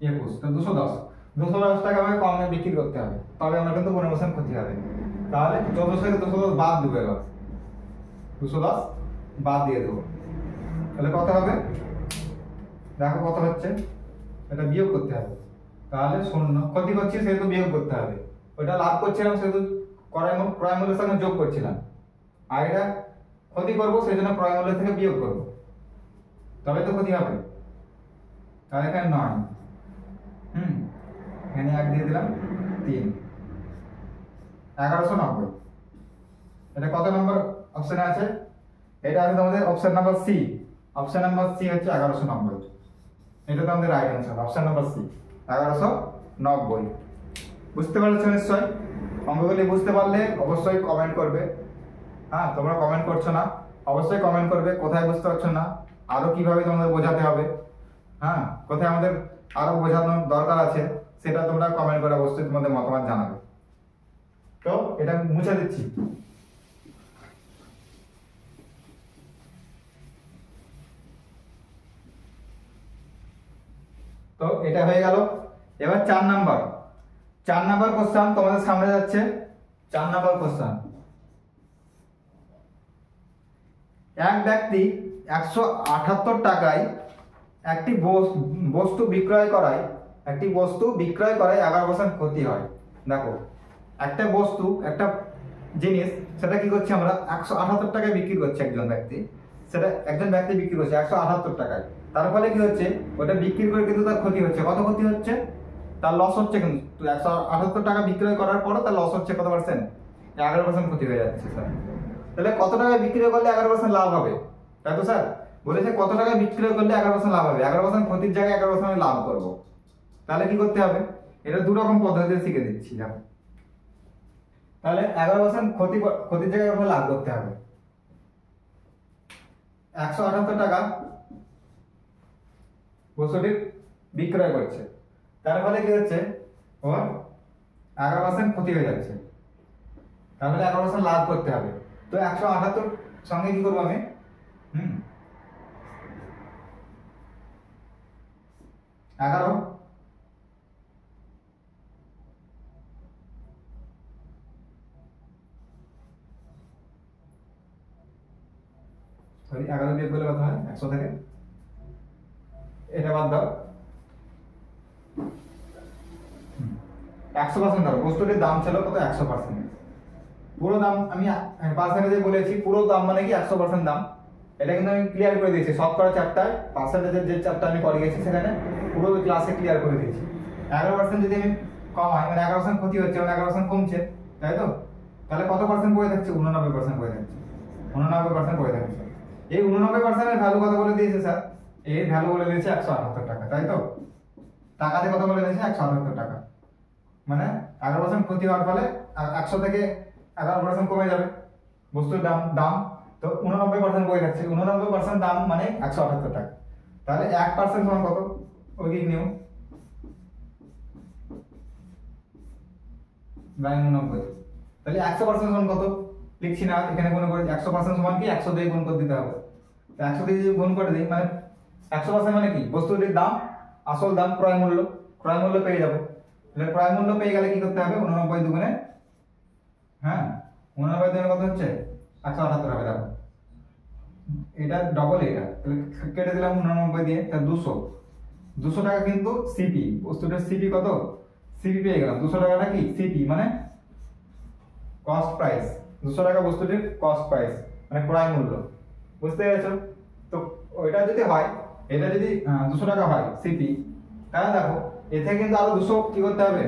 A: 21, তো 210। 210 টাকা আমাকে কমে বিক্রি করতে হবে, তবে আমার কিন্তু 15% ক্ষতি হবে। তাহলে 1400 থেকে 210 বাদ দেবো, এবার 210 বাদ দিয়ে দেবো, তাহলে কত হবে দেখো কত হচ্ছে, এটা বিয়োগ করতে হবে। তাহলে 0 ক্ষতি করছি সেহেতু বিয়োগ করতে হবে, ওটা লাভ করছিলাম সেহেতু ক্রয় মূল্যের সঙ্গে যোগ করছিলাম, আর এটা ক্ষতি করবো সেই জন্য ক্রয় মূল্য থেকে বিয়োগ করবো, তবে তো ক্ষতি হবে। তাহলে এখানে 9, এখানে 1 দিয়ে দিলাম 3, 1190। এটা কত নম্বর অপশনে আছে? এটা আছে তোমাদের option number C. Option number C হচ্ছে 1190, এটা তো আমাদের right answer, option number C 1190। বুঝতে পারছো নিশ্চয়? অঙ্কগুলি বুঝতে পারলে অবশ্যই কমেন্ট করবে। হ্যাঁ, তোমরা কমেন্ট করছো না, অবশ্যই কমেন্ট করবে কোথায় বুঝতে পারছো না, আরো কিভাবে তোমাদের বোঝাতে হবে, হ্যাঁ কোথায় আমাদের আরো বোঝানোর দরকার আছে, সেটা তোমরা কমেন্ট করে অবশ্যই তোমাদের মতামত জানাবে। তো এটা মুছে দিচ্ছি। তো এটা হয়ে গেল। এবার 4 নাম্বার কোশ্চেন তোমাদের সামনে যাচ্ছে। 4 নাম্বার কোশ্চেন, এক ব্যক্তি 178 টাকায় একটি বস্তু বিক্রয় করায় 11% ক্ষতি হয়। দেখো একটা বস্তু, একটা জিনিস, সেটা কি করছে আমরা 178 টাকায় বিক্রি করছে একজন ব্যক্তি, সেটা একজন ব্যক্তি বিক্রি করছে 178 টাকায়। তার ফলে কি হচ্ছে, ওটা বিক্রি করে কিন্তু তার ক্ষতি হচ্ছে। কত ক্ষতি হচ্ছে? তার লস হচ্ছে, কিন্তু 178 টাকা বিক্রয় করার পরও তার লস হচ্ছে কত পার্সেন্ট? 11% ক্ষতি হয়ে যাচ্ছে স্যার। তাহলে কত টাকায় বিক্রি করলে 11% লাভ হবে? তাই তো স্যার বলেছে কত টাকায় বিক্রি করলে 11% লাভ হবে, 11% ক্ষতির জায়গায় 11% আমি লাভ করব। তাহলে কি করতে হবে? এটা দু রকম পদ্ধতিতে শিখে দিচ্ছি। দেখো তাহলে 11% ক্ষতির জায়গায় আমরা লাভ করতে হবে। 178 টাকা বস্তুটি বিক্রয় করছে, তার ফলে কি হচ্ছে, ওর 11% ক্ষতি হয়ে যাচ্ছে, তাহলে 11% লাভ করতে হবে। তো 178 সঙ্গে কি করবো আমি, 11 বিয়োগ করলে কত হয় 100 থেকে, এটা বাদ দাও, 100% ধরো বস্তুটির দাম ছিল কত 100%, পুরো দাম আমি পার্সেন্টেজে বলেছি, পুরো দাম মানে কি 100% দাম। এটা কিন্তু আমি ক্লিয়ার করে দিয়েছি সব করা চ্যাপ্টার, পার্সেন্টেজের যে চ্যাপ্টার আমি করে গেছি সেখানে পুরো ক্লাসে ক্লিয়ার করে দিয়েছি। 11% যদি আমি কমাই, মানে 11% ক্ষতি হচ্ছে, মানে 11% কমছে, তাই তো? তাহলে কত পার্সেন্ট পড়ে থাকছে? 89% পড়ে থাকছে, 89% পড়ে থাকছে। এই 89% এর ভ্যালু কত বলে দিয়েছে স্যার? এর ভ্যালু বলে দিয়েছে 178 টাকা, তাই তো? টাকাতে কত বলে দিয়েছে? 178 টাকা। মানে 11% ক্ষতি হওয়ার ফলে 100 থেকে 11% কমে যাবে বস্তুর দাম, তো 89% পড়ে থাকছে। 89% দাম মানে 178 টাকা। তাহলে 1% সমান কত? ওই দিক নিও 89। তাহলে 100% সমান কত? লিখছি না, এখানে গুণ করে 100% সমান কি 100 দিয়ে গুণ করে দিতে হবে। তো 100 দিয়ে যদি গুণ করে দিই, মানে 100% মানে কি বস্তুটির দাম, আসল দাম, ক্রয় মূল্য পেয়ে যাবে। তাহলে ক্রয় মূল্য পেয়ে গেলে কি করতে হবে? 89 দুগুণে, 89 দুগুণে কত হচ্ছে? 178 হবে। দেখো এটা ডবল, এটা তাহলে কেটে দিলাম 89 দিয়ে, তাহলে 200 টাকা কিন্তু সিপি, বস্তুটার সিপি কত? সিপি পেয়ে গেলাম 200 টাকাটা কি সিপি, মানে কস্ট প্রাইস। 200 টাকা বস্তুটির কস্ট প্রাইস মানে ক্রয় মূল্য। বুঝতে পেরেছো? তো ওইটা যদি হয়, এটা যদি 200 টাকা হয় সিপি, তাহলে দেখো এতে কিন্তু আরো 200 কি করতে হবে?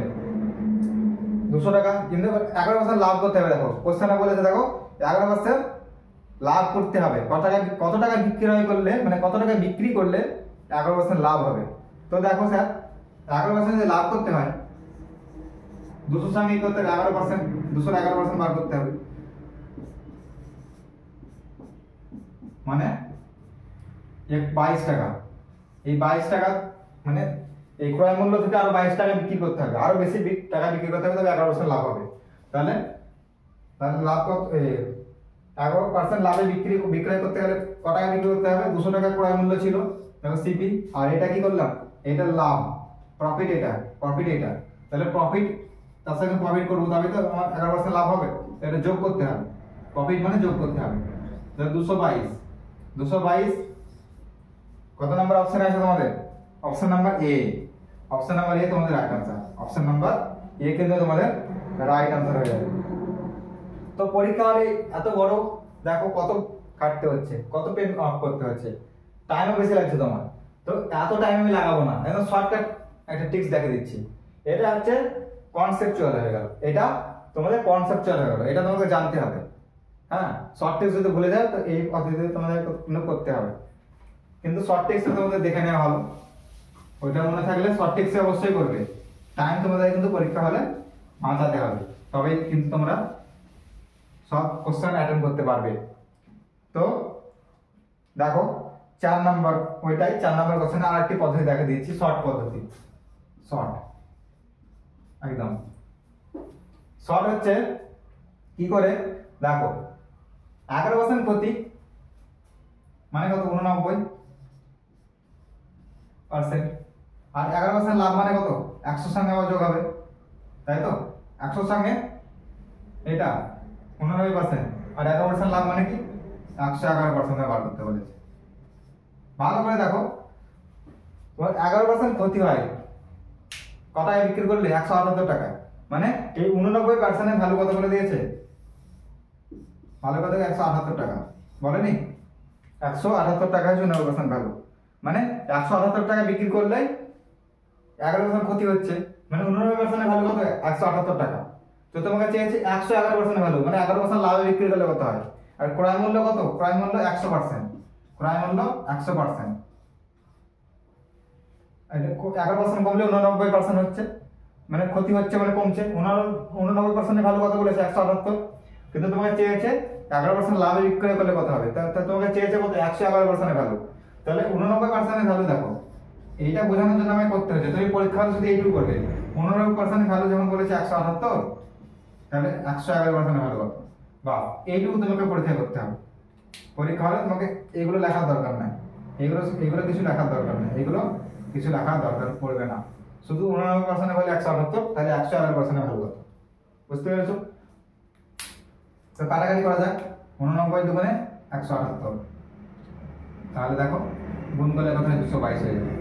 A: 200 টাকা কিন্তু 11% লাভ করতে হবে। দেখো কোশ্চেনে বলেছে, দেখো 11% লাভ করতে হবে। কত টাকা বিক্রয় করলে, মানে কত টাকা বিক্রি করলে 11% লাভ হবে। তো দেখো স্যার 11% যদি লাভ করতে হয়, 200 সঙ্গে কি করতে হবে 11%, 211% বার করতে হবে, মানে 22 টাকা। এই 22 টাকা মানে এই ক্রয় মূল্য থেকে আরো 22 টাকা বিক্রি করতে হবে, আরো বেশি টাকা বিক্রি করতে হবে, তবে 11% লাভ হবে। তাহলে তাহলে লাভ কত, 11% লাভে বিক্রয় করতে গেলে কত টাকা বিক্রি করতে হবে? 200 টাকা ক্রয় মূল্য ছিল, দেখো সিপি, আর এটা কি করলাম, এটা লাভ, প্রফিট, এটা প্রফিট, এটা তাহলে প্রফিট, তার সঙ্গে প্রফিট করবো তবে তো আমার 11% লাভ হবে, এটা যোগ করতে হবে, প্রফিট মানে যোগ করতে হবে। তাহলে 222 কত নাম্বার অপশন আছে তোমাদের? Option number A, option number A তোমাদের right answer, option number A কিন্তু তোমাদের রাইট আনসার হয়ে যাবে। তো পরীক্ষা হলে এত বড় দেখো কত কাটতে হচ্ছে, কত পেন অফ করতে হচ্ছে, টাইমও বেশি লাগছে তোমার। তো এত টাইম আমি লাগাবো না, একদম শর্টকাট একটা টিপস দেখে দিচ্ছি। এটা হচ্ছে কনসেপচুয়াল হয়ে গেল, এটা তোমাদের কনসেপচুয়াল হয়ে গেল, এটা তোমাকে জানতে হবে। হ্যাঁ, শর্ট টিপস যদি ভুলে যাও তো এই পদ্ধতিতে তোমাদের করতে হবে, কিন্তু শর্ট টিপসটা তোমাদের দেখে নেওয়া ভালো, ওইটা মনে থাকলে শর্ট টিপসে অবশ্যই করবে। টাইম তোমাদের কিন্তু পরীক্ষা হলে বাঁচাতে হবে, তবেই কিন্তু তোমরা সব কোশ্চেন অ্যাটেন্ড করতে পারবে। তো দেখো 4 নাম্বার, ওইটাই 4 নাম্বার কোশ্চেনে আরেকটি পদ্ধতি দেখে দিয়েছি, শর্ট পদ্ধতি। শর্ট একদম শর্ট হচ্ছে কি করে দেখো, 11% প্রতি মানে কত? 89%, আর 11% লাভ মানে কত? 100 সঙ্গে আবার যোগ হবে, তাই তো? 100 সঙ্গে এটা 89%, আর 11% লাভ মানে কি? 111% বার করতে বলেছে। ভালো করে দেখো, তোমার 11% ক্ষতি হয়, কটায় বিক্রি করলে? 178 টাকা, মানে এই 89% ভ্যালু কত করে দিয়েছে? ভালো কথা, 178 টাকা বলেনি? 178 টাকা হচ্ছে 90% ভ্যালু, মানে 178 টাকা বিক্রি করলে 11% ক্ষতি হচ্ছে, মানে 89% ভ্যালু কত? 178 টাকা। তো তোমাকে চেয়েছে 111% ভ্যালু, মানে 11% লাভে বিক্রি করলে কত হয়? আর ক্রয় মূল্য কত? ক্রয় মূল্য 100%, ক্রয় মূল্য 100%, 11% কমলে 89% হচ্ছে, মানে ক্ষতি হচ্ছে মানে কমছে। 89% ভ্যালু কত বলেছে? 178, কিন্তু তোমাকে চেয়েছে 11% লাভে বিক্রয় করলে কত হবে? তা তোমাকে চেয়েছে কত? 111% ভ্যালু, তাহলে 89% ভ্যালু দেখো, এইটা বোঝানোর জন্য আমাকে করতে হচ্ছে। তুমি পরীক্ষা হলে শুধু এইটুকু করবে, 89% ভ্যালু যখন বলেছে 178, তাহলে 111% ভ্যালু কত? বা এইটুকু তোমাকে পরীক্ষা করতে হবে। পরীক্ষা হলে তোমাকে এগুলো লেখার দরকার নাই, এগুলো কিছু লেখার দরকার নেই, এগুলো কিছু লেখার দরকার পড়বে না, শুধু 89% ভ্যালু 178, তাহলে 111% ভ্যালু কত? বুঝতে পেরেছো? তো কাটাকাটি করা যাক, 89 দুগুণে 178, তাহলে দেখো গুণ করলে কত হয়? 222 হয়ে যাবে।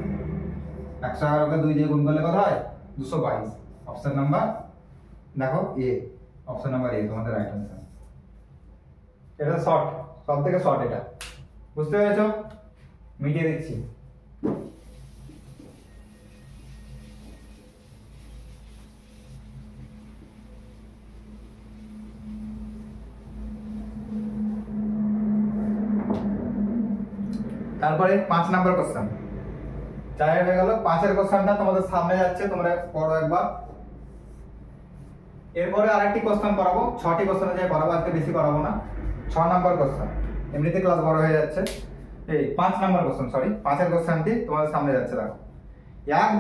A: 111কে 2 দিয়ে গুণ করলে কত হয়? 222। অপশন নাম্বার দেখো এ, অপশন নাম্বার এ তোমাদের রাইট আনসার। এটা শর্ট, সব থেকে শর্ট এটা, বুঝতে পেরেছো? মিটিয়ে দিচ্ছি। তারপরে 5 নাম্বার কোশ্চেন, 4 হয়ে গেল। 5 কোশ্চেনটা তোমাদের সামনে যাচ্ছে, তোমরা পড়ো একবার। এরপরে আরেকটি কোশ্চেন করাবো, 6টি কোশ্চেনে যাই করাবো, আজকে বেশি করাবো না। 6 নাম্বার কোশ্চেন, এমনিতে ক্লাস বড় হয়ে যাচ্ছে। এই 5 নাম্বার কোশ্চেন, সরি 5 কোশ্চেনটি তোমাদের সামনে যাচ্ছে। দেখো, এক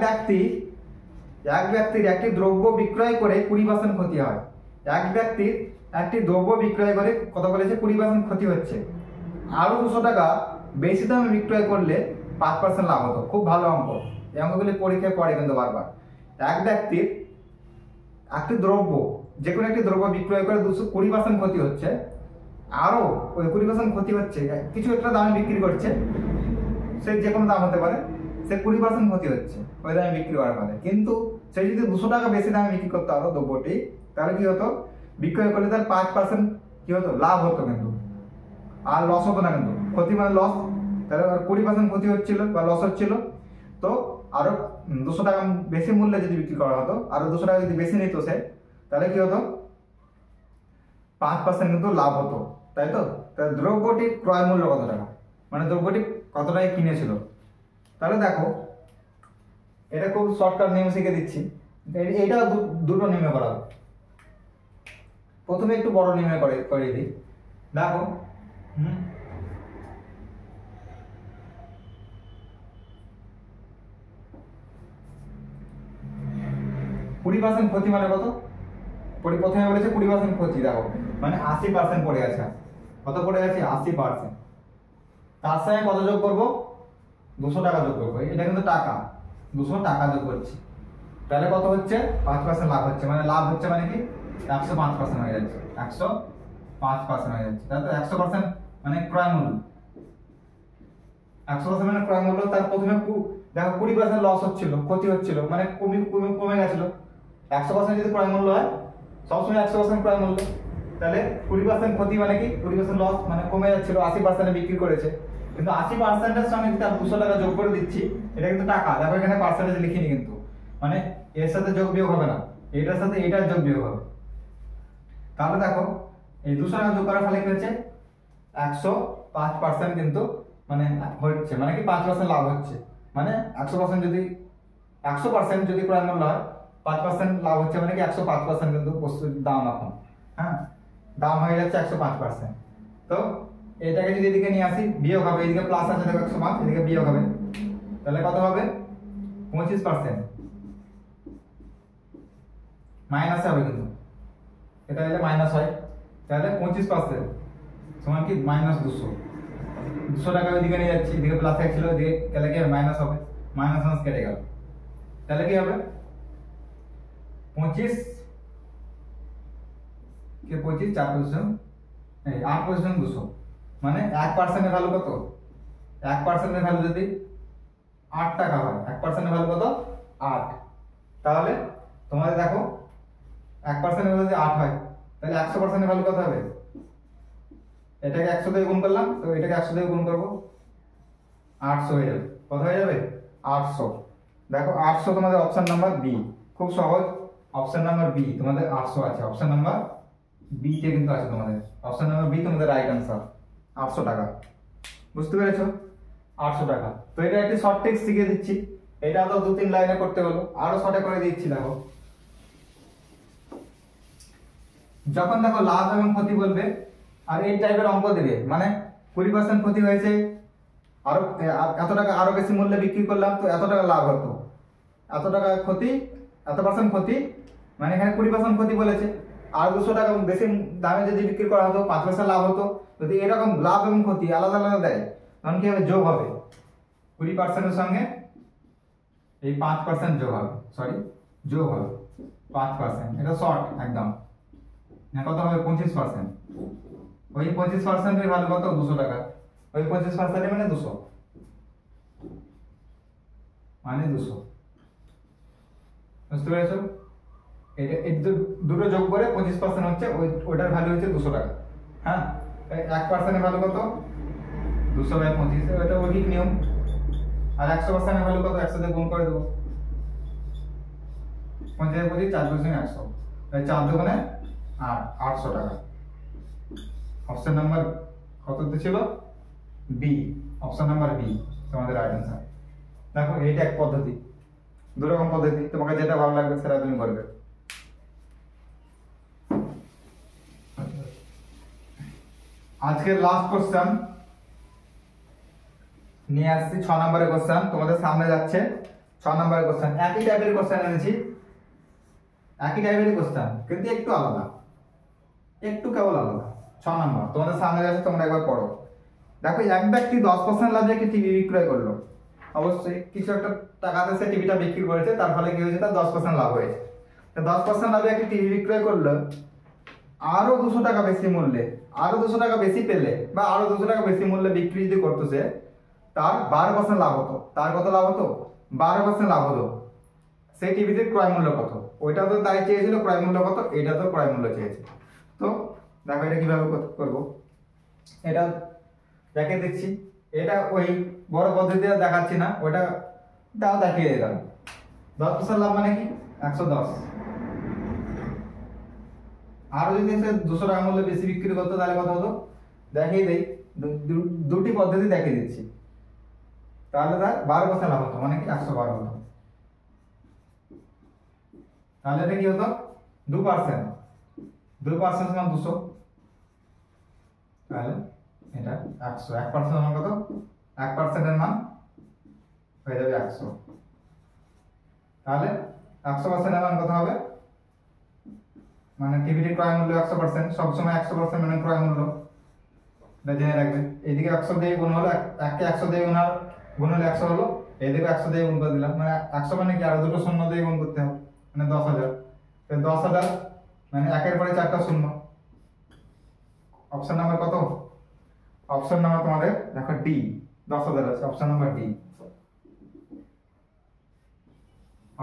A: ব্যক্তির একটি দ্রব্য বিক্রয় করে 20% ক্ষতি হয়। এক ব্যক্তির একটি দ্রব্য বিক্রয় করে কত বলেছে? 20% ক্ষতি হচ্ছে। আরো 200 টাকা বেশি দামে বিক্রয় করলে 5% লাভ হতো। খুব ভালো অঙ্ক, এই অঙ্কগুলি পরীক্ষায় পড়ে কিন্তু বারবার। এক ব্যক্তির একটি দ্রব্য, যে কোনো একটি দ্রব্য বিক্রয় করে 220% ক্ষতি হচ্ছে, আরো ওই 20% ক্ষতি হচ্ছে, কিছু একটা দামে বিক্রি করছে, সে যে কোনো দাম হতে পারে, সে 20% ক্ষতি হচ্ছে ওই দামে বিক্রি করার ফলে। কিন্তু সে যদি 200 টাকা বেশি দামে বিক্রি করতে হতো দ্রব্যটি, তাহলে কি হতো? বিক্রয় করলে তার 5% কি হতো? লাভ হতো, কিন্তু আর লস হতো না। কিন্তু ক্ষতি মানে লস, তাহলে 20% ক্ষতি হচ্ছিল বা লস হচ্ছিল। তো আরো 200 টাকা বেশি মূল্যে যদি বিক্রি করা হতো, আরো 200 টাকা যদি বেশি নিত সে, তাহলে কি হতো? 5% কিন্তু লাভ হতো, তাই তো? তাহলে দ্রব্যটির ক্রয় মূল্য কত টাকা, মানে দ্রব্যটি কত টাকায় কিনেছিল। তাহলে দেখো, এটা খুব শর্টকাট নিয়ম শিখে দিচ্ছি। এটা দুটো নির্ণয় করা হবে। প্রথমে একটু বড় নির্ণয় করে দিই। দেখো 20% ক্ষতি মানে কত? প্রথমে বলেছে 20% ক্ষতি, দেখো মানে 80% পড়ে আছে। কত পড়ে আছে? 80%। তার সঙ্গে কত যোগ করব? 200 টাকা যোগ করবো। এটা কিন্তু টাকা, 200 টাকা যোগ করছি। তাহলে কত হচ্ছে? 5% লাভ হচ্ছে। মানে লাভ হচ্ছে মানে কি 105% হয়ে যাচ্ছে, 105% হয়ে যাচ্ছে। তাহলে তো 100% মানে ক্রয় মূল্য, 100% মানে ক্রয় মূল্য। তার প্রথমে দেখো 20% লস হচ্ছিল, ক্ষতি হচ্ছিল, মানে কমে গেছিল। 100% যদি ক্রয় মূল্য হয়, সবসময় 100% ক্রয় মূল্য, তাহলে 20% ক্ষতি মানে কি 20% লস, মানে কমে যাচ্ছিল। 80% বিক্রি করেছে, কিন্তু 80%-এর সঙ্গে যদি 200 টাকা যোগ করে দিচ্ছি, এটা কিন্তু টাকা। দেখো এখানে পার্সেন্টেজ লিখিনি কিন্তু, মানে এর সাথে যোগ বিয়োগ হবে না, এটার সাথে এটার যোগ বিয়োগ হবে। তাহলে দেখো এই 200 টাকা যোগ করার ফলে কি হচ্ছে? 105% কিন্তু মানে হচ্ছে, মানে কি 5% লাভ হচ্ছে। মানে 100% যদি 100% যদি ক্রয় মূল্য হয়, 5% লাভ হচ্ছে, মানে কি 105% কিন্তু বস্তুর দাম এখন। হ্যাঁ, দাম হয়ে যাচ্ছে 105%। তো এটাকে যদি এদিকে নিয়ে আসি, বিয়োগ হবে, এদিকে প্লাস আছে দেখো 105, এদিকে বিয়োগ হবে, তাহলে কত হবে? 25%। মাইনাস হবে কিন্তু, এটা হলে মাইনাস হয়, তাহলে 25% সমান কি -200। 200 টাকা ওইদিকে নিয়ে যাচ্ছি, এদিকে প্লাস ছিল, এদিকে তাহলে কি মাইনাস হবে, মাইনাস মাইনাস কেটে গেল, তাহলে কি হবে? 25 কে 25 4 পজিশন, এই 8 পজিশন 200, মানে 1% এর ভ্যালু কত? 1% এর ভ্যালু যদি 8 টাকা হয়, 1% এর ভ্যালু কত? 8। তাহলে তোমাদের দেখো 1% এর ভ্যালু যদি 8 হয়, তাহলে 100% এর ভ্যালু কত হবে? এটাকে 100 দিয়ে গুণ করলাম, তো এটাকে 100 দিয়ে গুণ করব, 800 হয়ে যাবে। কত হয়ে যাবে? 800। দেখো 800 তোমাদের অপশন নাম্বার বি, খুব সহজ। অপশন নাম্বার বি তোমাদের 800 আছে, অপশন নাম্বার বি তে কিন্তু আছে তোমাদের, অপশন নাম্বার বি তোমাদের রাইট আনসার। 800 টাকা, বুঝতে পেরেছো? 800 টাকা। তো এটা একটি শর্ট ট্রিক শিখিয়ে দিচ্ছি, এটা তো 2-3 লাইনে করতে হলো, আরো শর্টে করে দিচ্ছি। দেখো যখন দেখো লাভ এবং ক্ষতি বলবে, আর এই টাইপের অঙ্ক দেবে, মানে 20% ক্ষতি হয়েছে, আরো এত টাকা আরো বেশি মূল্যে বিক্রি করলাম, তো এত টাকা লাভ হতো, এত টাকা ক্ষতি, এত পার্সেন্ট ক্ষতি, মানে এখানে 20% ক্ষতি বলেছে, আর 200 টাকা বেশি দামে যদি বিক্রি করা হতো 5% লাভ হতো। যদি এরকম লাভ এবং ক্ষতি আলাদা আলাদা দেয়, তখন কি হবে? যোগ হবে, 20% এর সঙ্গে এই 5% যোগ হবে, সরি যোগ হবে 5%, এটা শর্ট একদম। না কত হবে? 25%। ওই 25% এর ভ্যালু কত? 200 টাকা। ওই 25% মানে 200, মানে 200, বুঝতে পেরেছো? এটা দুটো যোগ করে 25% হচ্ছে, ওটার ভ্যালু হচ্ছে 200 টাকা। হ্যাঁ, 1% এর ভ্যালু কত? 200/25, এটা ঐকিক নিয়ম। আর 100% এর ভ্যালু কত? 100 দিয়ে গুণ করে দেবো, 50/25 4 × 100, তাই 4 দুগুণে 8, 800 টাকা। অপশন নাম্বার কততে ছিল? বি, অপশন নাম্বার বি তোমাদের রাইট আনসার। দেখো এইটা এক পদ্ধতি, দুরকম পদ্ধতি, তোমাকে যেটা ভালো লাগবে সেটা তুমি করবে। আজকের লাস্ট কোশ্চেন নিয়ে আসছি, 6 নম্বরের কোশ্চেন তোমাদের সামনে যাচ্ছে। 6 নম্বরের কোশ্চেন, একই টাইপের কোশ্চেন এনেছি, একই টাইপেরই কোশ্চেন, কিন্তু একটু আলাদা, একটু কেবল আলাদা। 6 নম্বর তোমাদের সামনে যাচ্ছে, তোমরা একবার পড়ো। দেখো এক ব্যক্তি 10% লাভে একটি টিভি বিক্রয় করলো। অবশ্যই কিছু একটা টাকাতে সে টিভিটা বিক্রি করেছে, তার ফলে কি হয়েছে? তার 10% লাভ হয়েছে। 10% লাভে একটি টিভি বিক্রয় করলো, আরো 200 টাকা বেশি মূল্যে, আরো 200 টাকা বেশি পেলে, বা আরো 200 টাকা বেশি মূল্যে বিক্রি যদি করতো সে, তার 12% লাভ হতো। তার কত লাভ হতো? 12% লাভ হতো। সেই টিভিটির ক্রয় মূল্য কত? ওইটা তো তাই চেয়েছিল ক্রয় মূল্য কত, এটা তো ক্রয় মূল্য চেয়েছে। তো দেখো এটা কিভাবে করব, এটা দেখে দিচ্ছি। এটা ওই বড় পদ্ধতিতে দেখাচ্ছি না, ওটা দাও দেখিয়ে দিলাম। 10% লাভ মানে কি 110, আরো যদি সে 200 টাকা মূল্যে বেশি বিক্রি করতো তাহলে কত হতো দেখিয়ে দেই। দুটি পদ্ধতি দেখিয়ে দিচ্ছি, তাহলে তার 12% লাভ হতো, মানে কি 112 হতো। তাহলে এটা কি হতো 2%, 2% সমান 200, তাহলে এটা 100, 1% সমান কত, 1% এর মান হয়ে যাবে 100, তাহলে 100% এর মান কত হবে, মানে টিভিটির ক্রয় মূল্য 100%, সবসময় 100% মানে ক্রয় মূল্য, এটা জেনে রাখবে। এইদিকে 100 দিয়ে গুণ হলো, একে 100 দিয়ে গুণ হলে 100 হলো, এইদিকে 100 দিয়ে গুণ করে দিলাম, মানে 100 মানে কি, আর দুটো শূন্য দিয়ে গুণ করতে হবে, মানে 10,000, তো 10,000 মানে একের পরে 4টা শূন্য। অপশন নাম্বার কত, অপশন নাম্বার তোমাদের দেখো ডি, 10,000 আছে, option number D,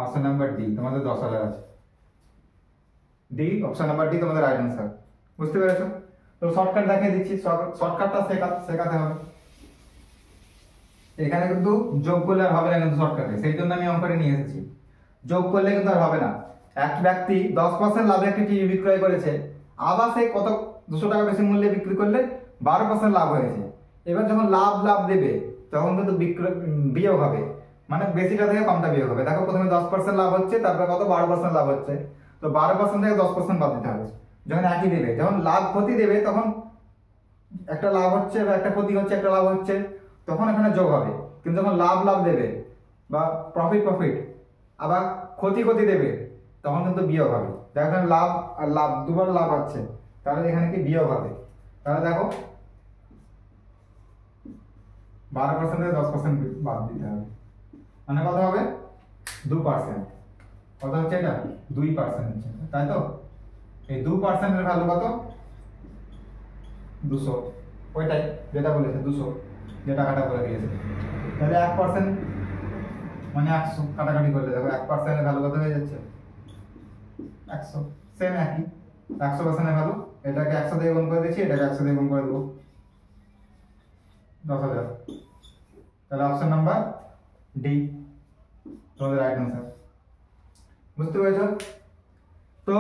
A: option number D তোমাদের 10,000 আছে, ডি অপশন নাম্বার ডি তোমাদের রাইট অ্যান্সার। বুঝতে পেরেছো? তো শর্টকাট দেখিয়ে দিচ্ছি, শর্টকাটটা শেখাতে হবে। এখানে কিন্তু যোগ করলে আর হবে না কিন্তু শর্টকাটে, সেই জন্য আমি অঙ্কটা নিয়ে এসেছি। যোগ করলে কিন্তু আর হবে না। এক ব্যক্তি 10% লাভে একটি টিভি বিক্রয় করেছে, আবার সে কত 200 টাকা বেশি মূল্যে বিক্রি করলে 12% লাভ হয়েছে। এবার যখন লাভ দেবে তখন কিন্তু বিয়োগ হবে, মানে বেশিটা থেকে কমটা বিয়োগ হবে। দেখো প্রথমে 10% লাভ হচ্ছে, তারপরে কত 12% লাভ হচ্ছে, তো 12% থেকে 10% বাদ দিতে হবে। যখন একই দেবে, যখন লাভ ক্ষতি দেবে তখন একটা লাভ হচ্ছে বা একটা ক্ষতি হচ্ছে, একটা লাভ হচ্ছে, তখন এখানে যোগ হবে। কিন্তু যখন লাভ দেবে বা প্রফিট আবার ক্ষতি দেবে, তখন কিন্তু বিয়োগ হবে। দেখো এখানে লাভ আর লাভ দুবার লাভ হচ্ছে, তাহলে এখানে কি বিয়োগ হবে। তাহলে দেখো 12% থেকে 10% বাদ দিতে হবে, মানে কত হবে 2%, কত হচ্ছে এটা 2% হচ্ছে, তাই তো। এই 2% এর ভ্যালু কত, 200, ওইটাই যেটা বলেছে 200, যে টাকাটা বলে দিয়েছে। তাহলে 1% মানে 100, কাটাকাটি করলে দেখো 1% এর ভ্যালু কত হয়ে যাচ্ছে, 100, সেম একই 100% এর ভ্যালু, এটাকে 100 দিয়ে গুণ করে দিয়েছি, এটাকে 100 দিয়ে গুণ করে দেবো, 10,000। তাহলে অপশন নাম্বার ডি তোমাদের রাইট অ্যান্সার। বুঝতে পেরেছো? তো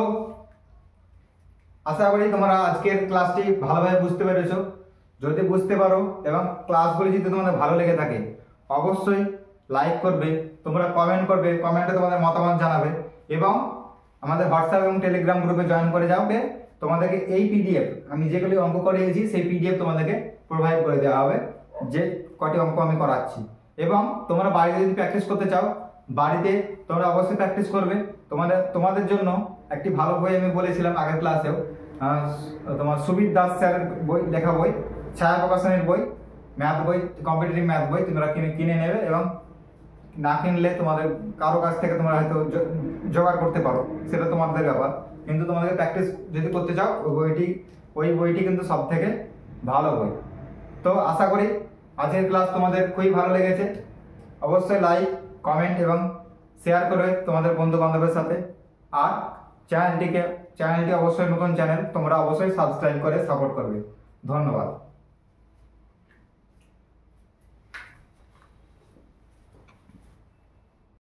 A: আশা করি তোমরা আজকের ক্লাসটি ভালোভাবে বুঝতে পেরেছো। যদি বুঝতে পারো এবং ক্লাসগুলি যদি তোমাদের ভালো লেগে থাকে, অবশ্যই লাইক করবে, তোমরা কমেন্ট করবে, কমেন্টে তোমাদের মতামত জানাবে, এবং আমাদের হোয়াটসঅ্যাপ এবং টেলিগ্রাম গ্রুপে জয়েন করে যাবে। তোমাদেরকে এই পিডিএফ আমি যেগুলি অঙ্ক করিয়েছি সেই পিডিএফ তোমাদেরকে প্রোভাইড করে দেওয়া হবে, যে কটি অঙ্ক আমি করাচ্ছি। এবং তোমরা বাড়িতে যদি প্র্যাকটিস করতে চাও, বাড়িতে তোমরা অবশ্যই প্র্যাকটিস করবে। তোমাদের জন্য একটি ভালো বই আমি বলেছিলাম আগের ক্লাসেও, তোমার সুবির দাস স্যারের বই, লেখা বই, ছায়া প্রকাশনের বই, ম্যাথ বই, কম্পিটিটিভ ম্যাথ বই তোমরা কিনে নেবে, এবং না কিনলে তোমাদের কারো কাছ থেকে তোমরা হয়তো জোগাড় করতে পারো, সেটা তোমাদের ব্যাপার। কিন্তু তোমাদেরকে প্র্যাকটিস যদি করতে চাও, ওই বইটি কিন্তু সব থেকে ভালো বই। তো আশা করি আজকের ক্লাস তোমাদের খুবই ভালো লেগেছে। অবশ্যই লাইক, কমেন্ট এবং শেয়ার করবে তোমাদের বন্ধু বান্ধবের সাথে। আর চ্যানেলটি অবশ্যই নতুন চ্যানেল, তোমরা অবশ্যই সাবস্ক্রাইব করে সাপোর্ট করবে। ধন্যবাদ।